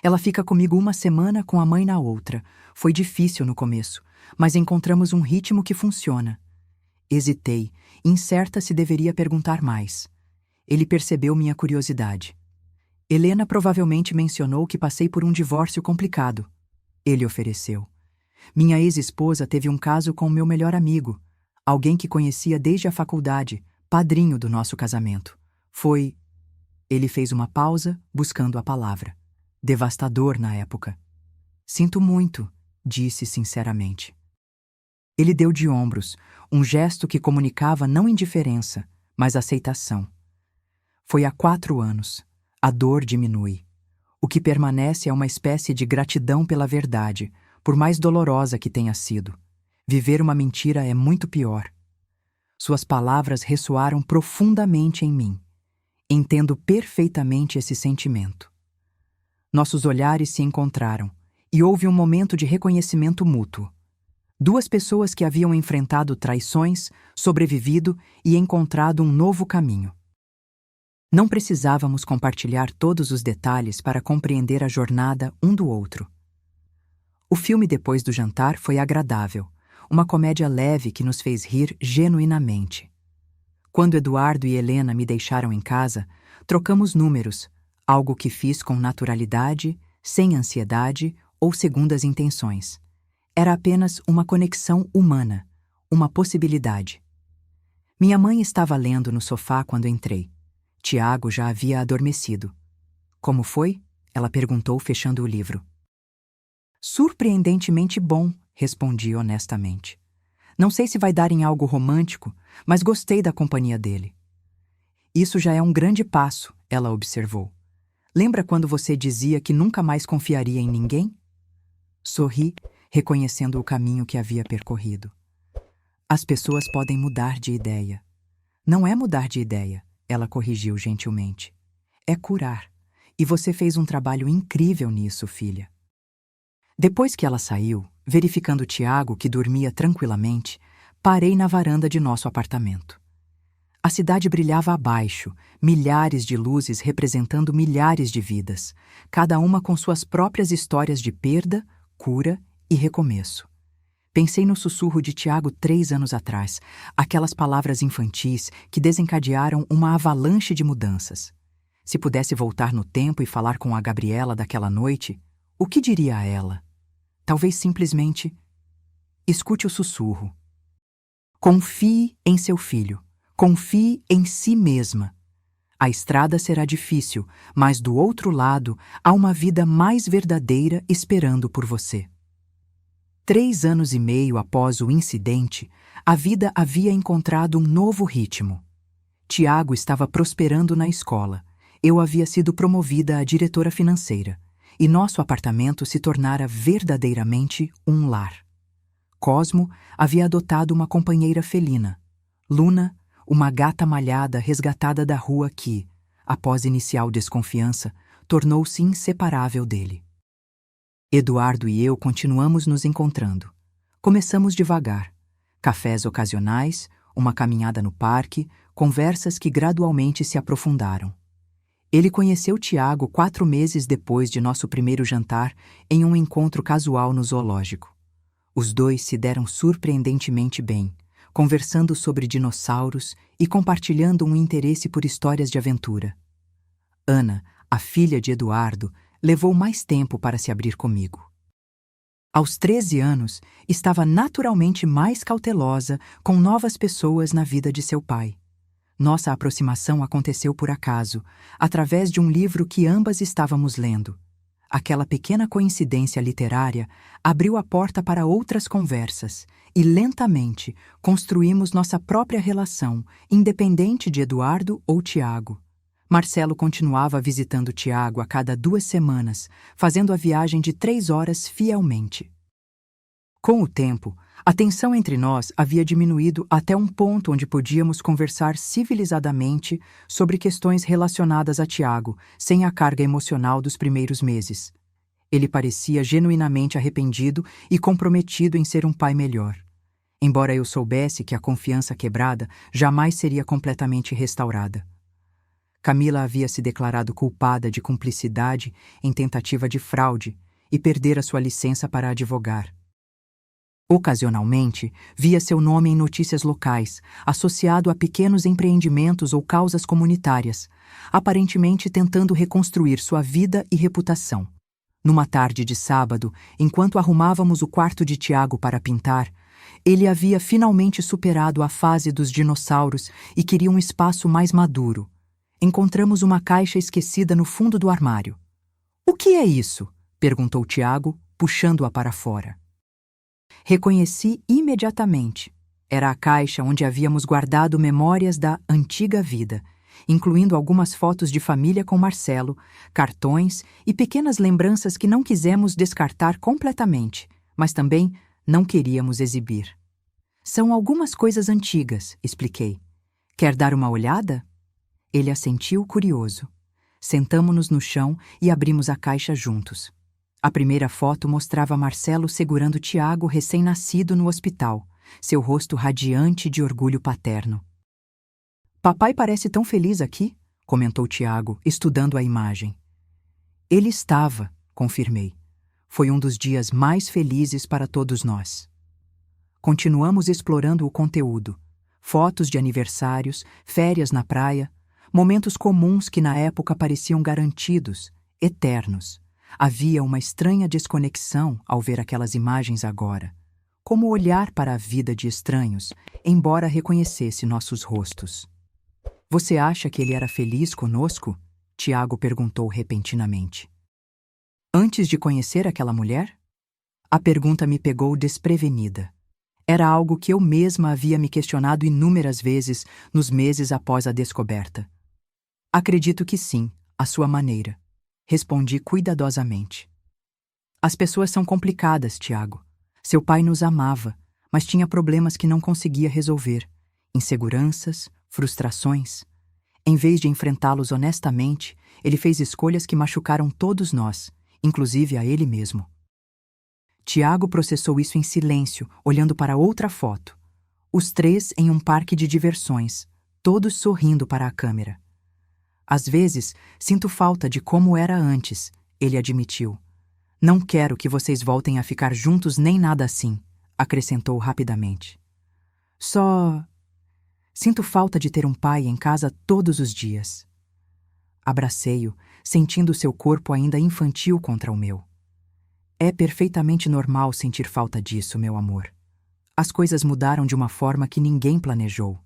Ela fica comigo uma semana, com a mãe na outra. Foi difícil no começo, mas encontramos um ritmo que funciona. Hesitei, incerta se deveria perguntar mais. Ele percebeu minha curiosidade. Helena provavelmente mencionou que passei por um divórcio complicado. Ele ofereceu. Minha ex-esposa teve um caso com meu melhor amigo, alguém que conhecia desde a faculdade, padrinho do nosso casamento. Foi... Ele fez uma pausa, buscando a palavra. Devastador na época. Sinto muito, disse sinceramente. Ele deu de ombros, um gesto que comunicava não indiferença, mas aceitação. Foi há 4 anos. A dor diminui. O que permanece é uma espécie de gratidão pela verdade, por mais dolorosa que tenha sido. Viver uma mentira é muito pior. Suas palavras ressoaram profundamente em mim. Entendo perfeitamente esse sentimento. Nossos olhares se encontraram, e houve um momento de reconhecimento mútuo. Duas pessoas que haviam enfrentado traições, sobrevivido e encontrado um novo caminho. Não precisávamos compartilhar todos os detalhes para compreender a jornada um do outro. O filme depois do jantar foi agradável, uma comédia leve que nos fez rir genuinamente. Quando Eduardo e Helena me deixaram em casa, trocamos números, algo que fiz com naturalidade, sem ansiedade ou segundas intenções. Era apenas uma conexão humana, uma possibilidade. Minha mãe estava lendo no sofá quando entrei. Tiago já havia adormecido. Como foi? Ela perguntou, fechando o livro. Surpreendentemente bom, respondi honestamente. Não sei se vai dar em algo romântico, mas gostei da companhia dele. Isso já é um grande passo, ela observou. Lembra quando você dizia que nunca mais confiaria em ninguém? Sorri, reconhecendo o caminho que havia percorrido. As pessoas podem mudar de ideia. Não é mudar de ideia, ela corrigiu gentilmente. É curar. E você fez um trabalho incrível nisso, filha. Depois que ela saiu, verificando Tiago, que dormia tranquilamente, parei na varanda de nosso apartamento. A cidade brilhava abaixo, milhares de luzes representando milhares de vidas, cada uma com suas próprias histórias de perda, cura e recomeço. Pensei no sussurro de Tiago 3 anos atrás, aquelas palavras infantis que desencadearam uma avalanche de mudanças. Se pudesse voltar no tempo e falar com a Gabriela daquela noite, o que diria a ela? Talvez simplesmente: escute o sussurro. Confie em seu filho. Confie em si mesma. A estrada será difícil, mas do outro lado há uma vida mais verdadeira esperando por você. 3 anos e meio após o incidente, a vida havia encontrado um novo ritmo. Tiago estava prosperando na escola. Eu havia sido promovida a diretora financeira. E nosso apartamento se tornara verdadeiramente um lar. Cosmo havia adotado uma companheira felina, Luna, uma gata malhada resgatada da rua que, após inicial desconfiança, tornou-se inseparável dele. Eduardo e eu continuamos nos encontrando. Começamos devagar. Cafés ocasionais, uma caminhada no parque, conversas que gradualmente se aprofundaram. Ele conheceu Tiago 4 meses depois de nosso primeiro jantar em um encontro casual no zoológico. Os dois se deram surpreendentemente bem, conversando sobre dinossauros e compartilhando um interesse por histórias de aventura. Ana, a filha de Eduardo, levou mais tempo para se abrir comigo. Aos 13 anos, estava naturalmente mais cautelosa com novas pessoas na vida de seu pai. Nossa aproximação aconteceu por acaso, através de um livro que ambas estávamos lendo. Aquela pequena coincidência literária abriu a porta para outras conversas e, lentamente, construímos nossa própria relação, independente de Eduardo ou Tiago. Marcelo continuava visitando Tiago a cada 2 semanas, fazendo a viagem de 3 horas fielmente. Com o tempo, a tensão entre nós havia diminuído até um ponto onde podíamos conversar civilizadamente sobre questões relacionadas a Tiago, sem a carga emocional dos primeiros meses. Ele parecia genuinamente arrependido e comprometido em ser um pai melhor. Embora eu soubesse que a confiança quebrada jamais seria completamente restaurada. Camila havia se declarado culpada de cumplicidade em tentativa de fraude e perdera sua licença para advogar. Ocasionalmente, via seu nome em notícias locais, associado a pequenos empreendimentos ou causas comunitárias, aparentemente tentando reconstruir sua vida e reputação. Numa tarde de sábado, enquanto arrumávamos o quarto de Tiago para pintar, ele havia finalmente superado a fase dos dinossauros e queria um espaço mais maduro. Encontramos uma caixa esquecida no fundo do armário. "O que é isso?" perguntou Tiago, puxando-a para fora. Reconheci imediatamente. Era a caixa onde havíamos guardado memórias da antiga vida, incluindo algumas fotos de família com Marcelo, cartões e pequenas lembranças que não quisemos descartar completamente, mas também não queríamos exibir. "São algumas coisas antigas", expliquei. "Quer dar uma olhada?" Ele assentiu curioso. Sentamo-nos no chão e abrimos a caixa juntos. A primeira foto mostrava Marcelo segurando Tiago recém-nascido no hospital, seu rosto radiante de orgulho paterno. Papai parece tão feliz aqui, comentou Tiago, estudando a imagem. Ele estava, confirmei. Foi um dos dias mais felizes para todos nós. Continuamos explorando o conteúdo. Fotos de aniversários, férias na praia, momentos comuns que na época pareciam garantidos, eternos. Havia uma estranha desconexão ao ver aquelas imagens agora, como olhar para a vida de estranhos, embora reconhecesse nossos rostos. Você acha que ele era feliz conosco? Tiago perguntou repentinamente. Antes de conhecer aquela mulher? A pergunta me pegou desprevenida. Era algo que eu mesma havia me questionado inúmeras vezes nos meses após a descoberta. Acredito que sim, à sua maneira. Respondi cuidadosamente. As pessoas são complicadas, Tiago. Seu pai nos amava, mas tinha problemas que não conseguia resolver. Inseguranças, frustrações. Em vez de enfrentá-los honestamente, ele fez escolhas que machucaram todos nós, inclusive a ele mesmo. Tiago processou isso em silêncio, olhando para outra foto. Os três em um parque de diversões, todos sorrindo para a câmera. Às vezes, sinto falta de como era antes, ele admitiu. Não quero que vocês voltem a ficar juntos nem nada assim, acrescentou rapidamente. Só sinto falta de ter um pai em casa todos os dias. Abracei-o, sentindo seu corpo ainda infantil contra o meu. É perfeitamente normal sentir falta disso, meu amor. As coisas mudaram de uma forma que ninguém planejou.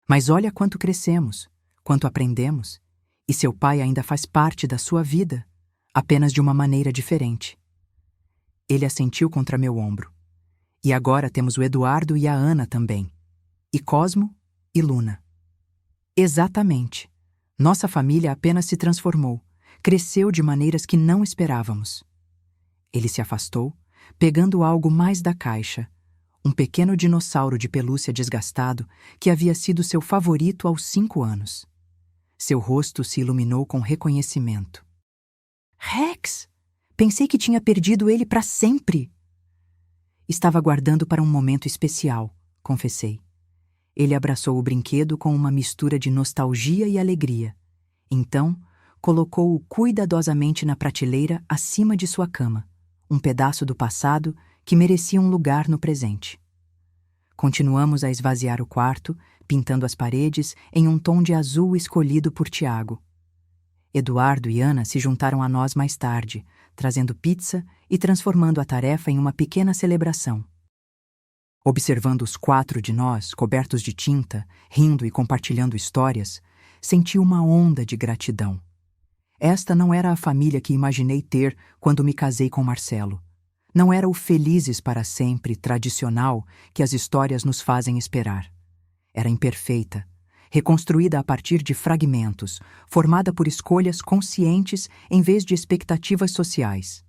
Mas olha quanto crescemos, quanto aprendemos, e seu pai ainda faz parte da sua vida, apenas de uma maneira diferente. Ele assentiu contra meu ombro. E agora temos o Eduardo e a Ana também. E Cosmo e Luna. Exatamente. Nossa família apenas se transformou, cresceu de maneiras que não esperávamos. Ele se afastou, pegando algo mais da caixa, um pequeno dinossauro de pelúcia desgastado que havia sido seu favorito aos 5 anos. Seu rosto se iluminou com reconhecimento. Rex! Pensei que tinha perdido ele para sempre. Estava guardando para um momento especial, confessei. Ele abraçou o brinquedo com uma mistura de nostalgia e alegria. Então, colocou-o cuidadosamente na prateleira acima de sua cama, um pedaço do passado que merecia um lugar no presente. Continuamos a esvaziar o quarto, pintando as paredes em um tom de azul escolhido por Tiago. Eduardo e Ana se juntaram a nós mais tarde, trazendo pizza e transformando a tarefa em uma pequena celebração. Observando os 4 de nós, cobertos de tinta, rindo e compartilhando histórias, senti uma onda de gratidão. Esta não era a família que imaginei ter quando me casei com Marcelo. Não era o felizes para sempre tradicional que as histórias nos fazem esperar. Era imperfeita, reconstruída a partir de fragmentos, formada por escolhas conscientes em vez de expectativas sociais.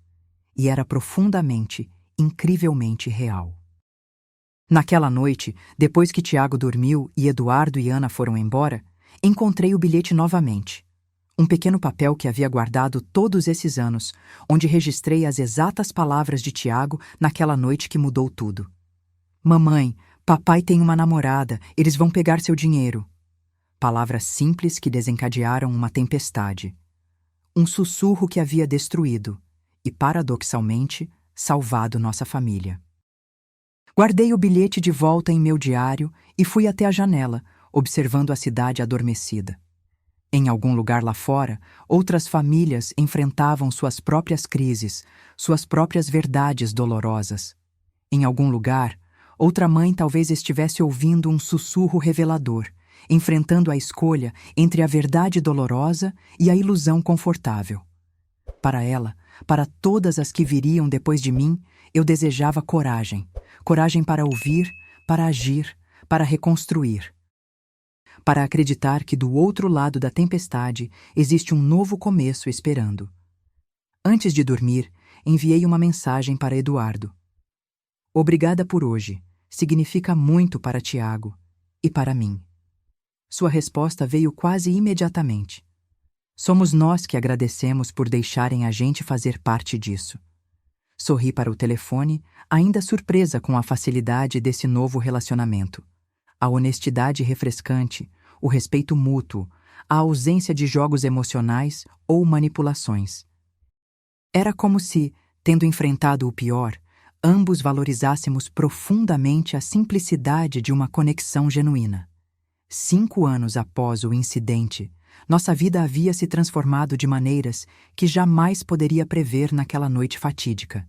E era profundamente, incrivelmente real. Naquela noite, depois que Tiago dormiu e Eduardo e Ana foram embora, encontrei o bilhete novamente. Um pequeno papel que havia guardado todos esses anos, onde registrei as exatas palavras de Tiago naquela noite que mudou tudo. Mamãe, papai tem uma namorada, eles vão pegar seu dinheiro. Palavras simples que desencadearam uma tempestade. Um sussurro que havia destruído e, paradoxalmente, salvado nossa família. Guardei o bilhete de volta em meu diário e fui até a janela, observando a cidade adormecida. Em algum lugar lá fora, outras famílias enfrentavam suas próprias crises, suas próprias verdades dolorosas. Em algum lugar, outra mãe talvez estivesse ouvindo um sussurro revelador, enfrentando a escolha entre a verdade dolorosa e a ilusão confortável. Para ela, para todas as que viriam depois de mim, eu desejava coragem. Coragem para ouvir, para agir, para reconstruir. Para acreditar que do outro lado da tempestade existe um novo começo esperando. Antes de dormir, enviei uma mensagem para Eduardo. Obrigada por hoje. Significa muito para Tiago e para mim. Sua resposta veio quase imediatamente. Somos nós que agradecemos por deixarem a gente fazer parte disso. Sorri para o telefone, ainda surpresa com a facilidade desse novo relacionamento. A honestidade refrescante, o respeito mútuo, a ausência de jogos emocionais ou manipulações. Era como se, tendo enfrentado o pior, ambos valorizássemos profundamente a simplicidade de uma conexão genuína. 5 anos após o incidente, nossa vida havia se transformado de maneiras que jamais poderia prever naquela noite fatídica.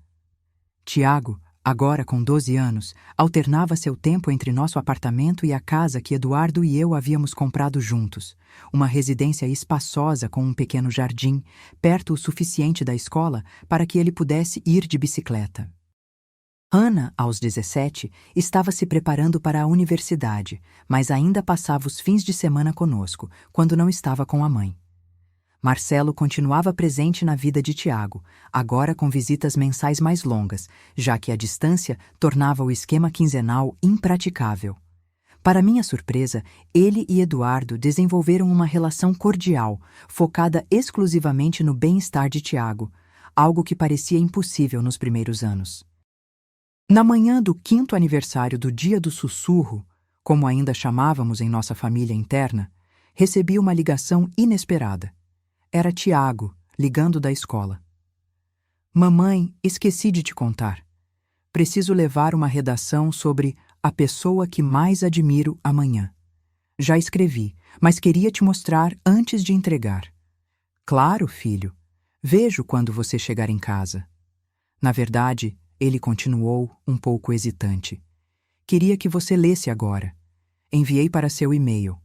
Tiago, agora com 12 anos, alternava seu tempo entre nosso apartamento e a casa que Eduardo e eu havíamos comprado juntos, uma residência espaçosa com um pequeno jardim, perto o suficiente da escola para que ele pudesse ir de bicicleta. Ana, aos 17, estava se preparando para a universidade, mas ainda passava os fins de semana conosco, quando não estava com a mãe. Marcelo continuava presente na vida de Tiago, agora com visitas mensais mais longas, já que a distância tornava o esquema quinzenal impraticável. Para minha surpresa, ele e Eduardo desenvolveram uma relação cordial, focada exclusivamente no bem-estar de Tiago, algo que parecia impossível nos primeiros anos. Na manhã do 5º aniversário do Dia do Sussurro, como ainda chamávamos em nossa família interna, recebi uma ligação inesperada. Era Tiago, ligando da escola. Mamãe, esqueci de te contar. Preciso levar uma redação sobre a pessoa que mais admiro amanhã. Já escrevi, mas queria te mostrar antes de entregar. Claro, filho. Vejo quando você chegar em casa. Na verdade, ele continuou, um pouco hesitante. Queria que você lesse agora. Enviei para seu e-mail.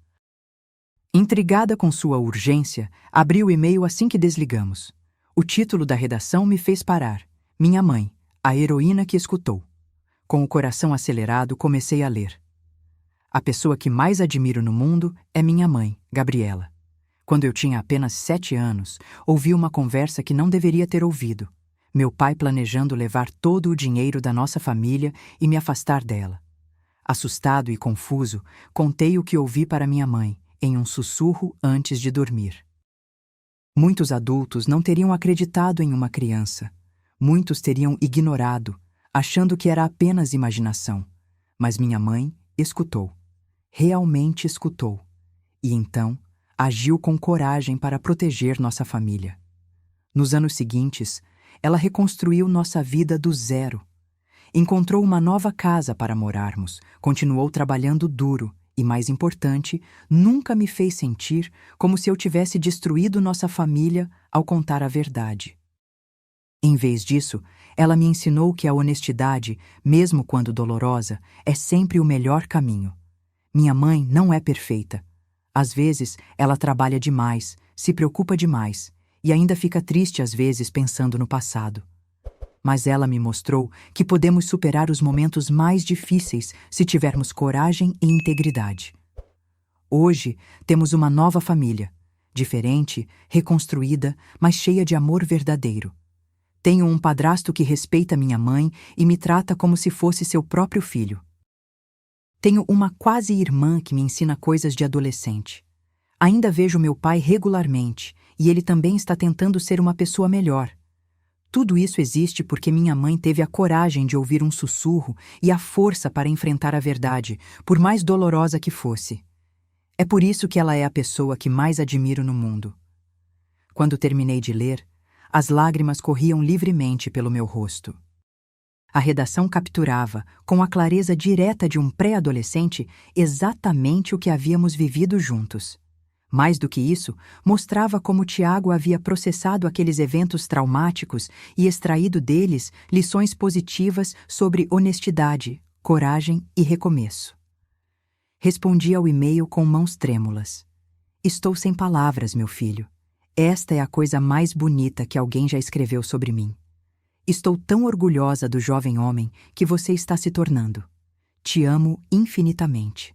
Intrigada com sua urgência, abri o e-mail assim que desligamos. O título da redação me fez parar. Minha mãe, a heroína que escutou. Com o coração acelerado, comecei a ler. A pessoa que mais admiro no mundo é minha mãe, Gabriela. Quando eu tinha apenas 7 anos, ouvi uma conversa que não deveria ter ouvido. Meu pai planejando levar todo o dinheiro da nossa família e me afastar dela. Assustado e confuso, contei o que ouvi para minha mãe, em um sussurro antes de dormir. Muitos adultos não teriam acreditado em uma criança. Muitos teriam ignorado, achando que era apenas imaginação. Mas minha mãe escutou. Realmente escutou. E então, agiu com coragem para proteger nossa família. Nos anos seguintes, ela reconstruiu nossa vida do zero. Encontrou uma nova casa para morarmos, continuou trabalhando duro e, mais importante, nunca me fez sentir como se eu tivesse destruído nossa família ao contar a verdade. Em vez disso, ela me ensinou que a honestidade, mesmo quando dolorosa, é sempre o melhor caminho. Minha mãe não é perfeita. Às vezes, ela trabalha demais, se preocupa demais, e ainda fica triste às vezes pensando no passado. Mas ela me mostrou que podemos superar os momentos mais difíceis se tivermos coragem e integridade. Hoje, temos uma nova família, diferente, reconstruída, mas cheia de amor verdadeiro. Tenho um padrasto que respeita minha mãe e me trata como se fosse seu próprio filho. Tenho uma quase irmã que me ensina coisas de adolescente. Ainda vejo meu pai regularmente, e ele também está tentando ser uma pessoa melhor. Tudo isso existe porque minha mãe teve a coragem de ouvir um sussurro e a força para enfrentar a verdade, por mais dolorosa que fosse. É por isso que ela é a pessoa que mais admiro no mundo. Quando terminei de ler, as lágrimas corriam livremente pelo meu rosto. A redação capturava, com a clareza direta de um pré-adolescente, exatamente o que havíamos vivido juntos. Mais do que isso, mostrava como Tiago havia processado aqueles eventos traumáticos e extraído deles lições positivas sobre honestidade, coragem e recomeço. Respondi ao e-mail com mãos trêmulas. Estou sem palavras, meu filho. Esta é a coisa mais bonita que alguém já escreveu sobre mim. Estou tão orgulhosa do jovem homem que você está se tornando. Te amo infinitamente.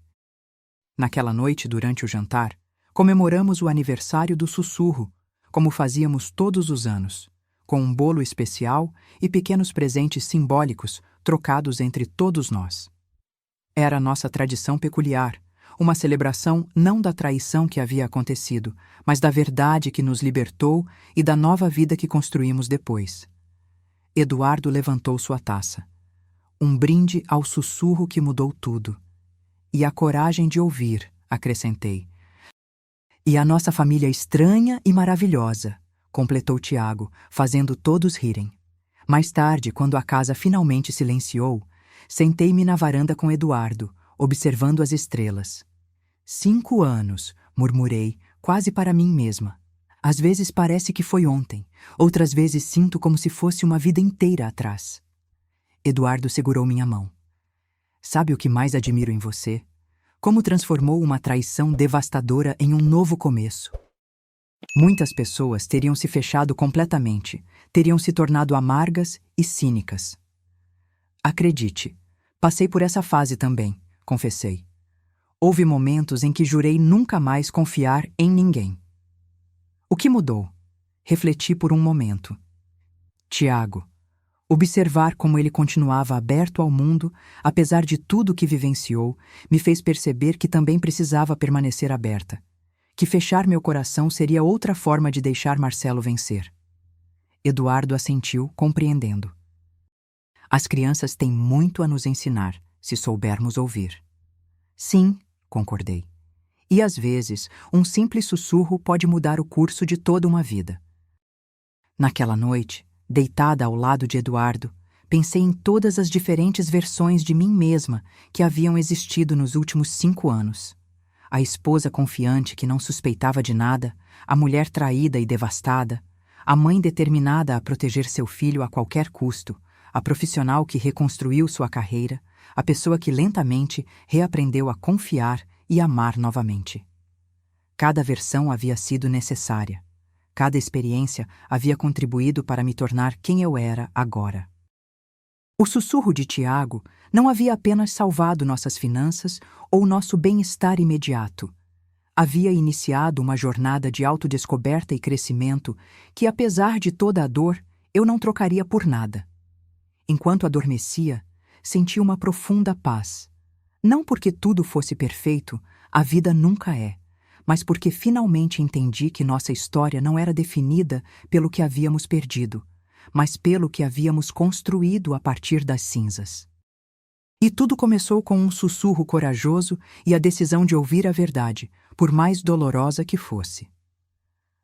Naquela noite, durante o jantar, comemoramos o aniversário do Sussurro, como fazíamos todos os anos, com um bolo especial e pequenos presentes simbólicos trocados entre todos nós. Era nossa tradição peculiar, uma celebração não da traição que havia acontecido, mas da verdade que nos libertou e da nova vida que construímos depois. Eduardo levantou sua taça. Um brinde ao sussurro que mudou tudo. E a coragem de ouvir, acrescentei. E a nossa família estranha e maravilhosa, completou Tiago, fazendo todos rirem. Mais tarde, quando a casa finalmente silenciou, sentei-me na varanda com Eduardo, observando as estrelas. 5 anos, murmurei, quase para mim mesma. Às vezes parece que foi ontem, outras vezes sinto como se fosse uma vida inteira atrás. Eduardo segurou minha mão. Sabe o que mais admiro em você? Como transformou uma traição devastadora em um novo começo. Muitas pessoas teriam se fechado completamente, teriam se tornado amargas e cínicas. Acredite, passei por essa fase também, confessei. Houve momentos em que jurei nunca mais confiar em ninguém. O que mudou? Refleti por um momento. Tiago. Observar como ele continuava aberto ao mundo, apesar de tudo que vivenciou, me fez perceber que também precisava permanecer aberta. Que fechar meu coração seria outra forma de deixar Marcelo vencer. Eduardo assentiu, compreendendo. As crianças têm muito a nos ensinar, se soubermos ouvir. Sim, concordei. E às vezes, um simples sussurro pode mudar o curso de toda uma vida. Naquela noite, deitada ao lado de Eduardo, pensei em todas as diferentes versões de mim mesma que haviam existido nos últimos 5 anos. A esposa confiante que não suspeitava de nada, a mulher traída e devastada, a mãe determinada a proteger seu filho a qualquer custo, a profissional que reconstruiu sua carreira, a pessoa que lentamente reaprendeu a confiar e amar novamente. Cada versão havia sido necessária. Cada experiência havia contribuído para me tornar quem eu era agora. O sussurro de Tiago não havia apenas salvado nossas finanças ou nosso bem-estar imediato. Havia iniciado uma jornada de autodescoberta e crescimento que, apesar de toda a dor, eu não trocaria por nada. Enquanto adormecia, senti uma profunda paz. Não porque tudo fosse perfeito, a vida nunca é, mas porque finalmente entendi que nossa história não era definida pelo que havíamos perdido, mas pelo que havíamos construído a partir das cinzas. E tudo começou com um sussurro corajoso e a decisão de ouvir a verdade, por mais dolorosa que fosse.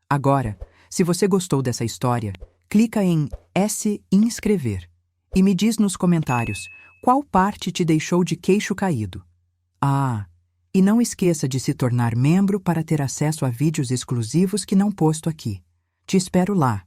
Agora, se você gostou dessa história, clica em S inscrever e me diz nos comentários qual parte te deixou de queixo caído. E não esqueça de se tornar membro para ter acesso a vídeos exclusivos que não posto aqui. Te espero lá.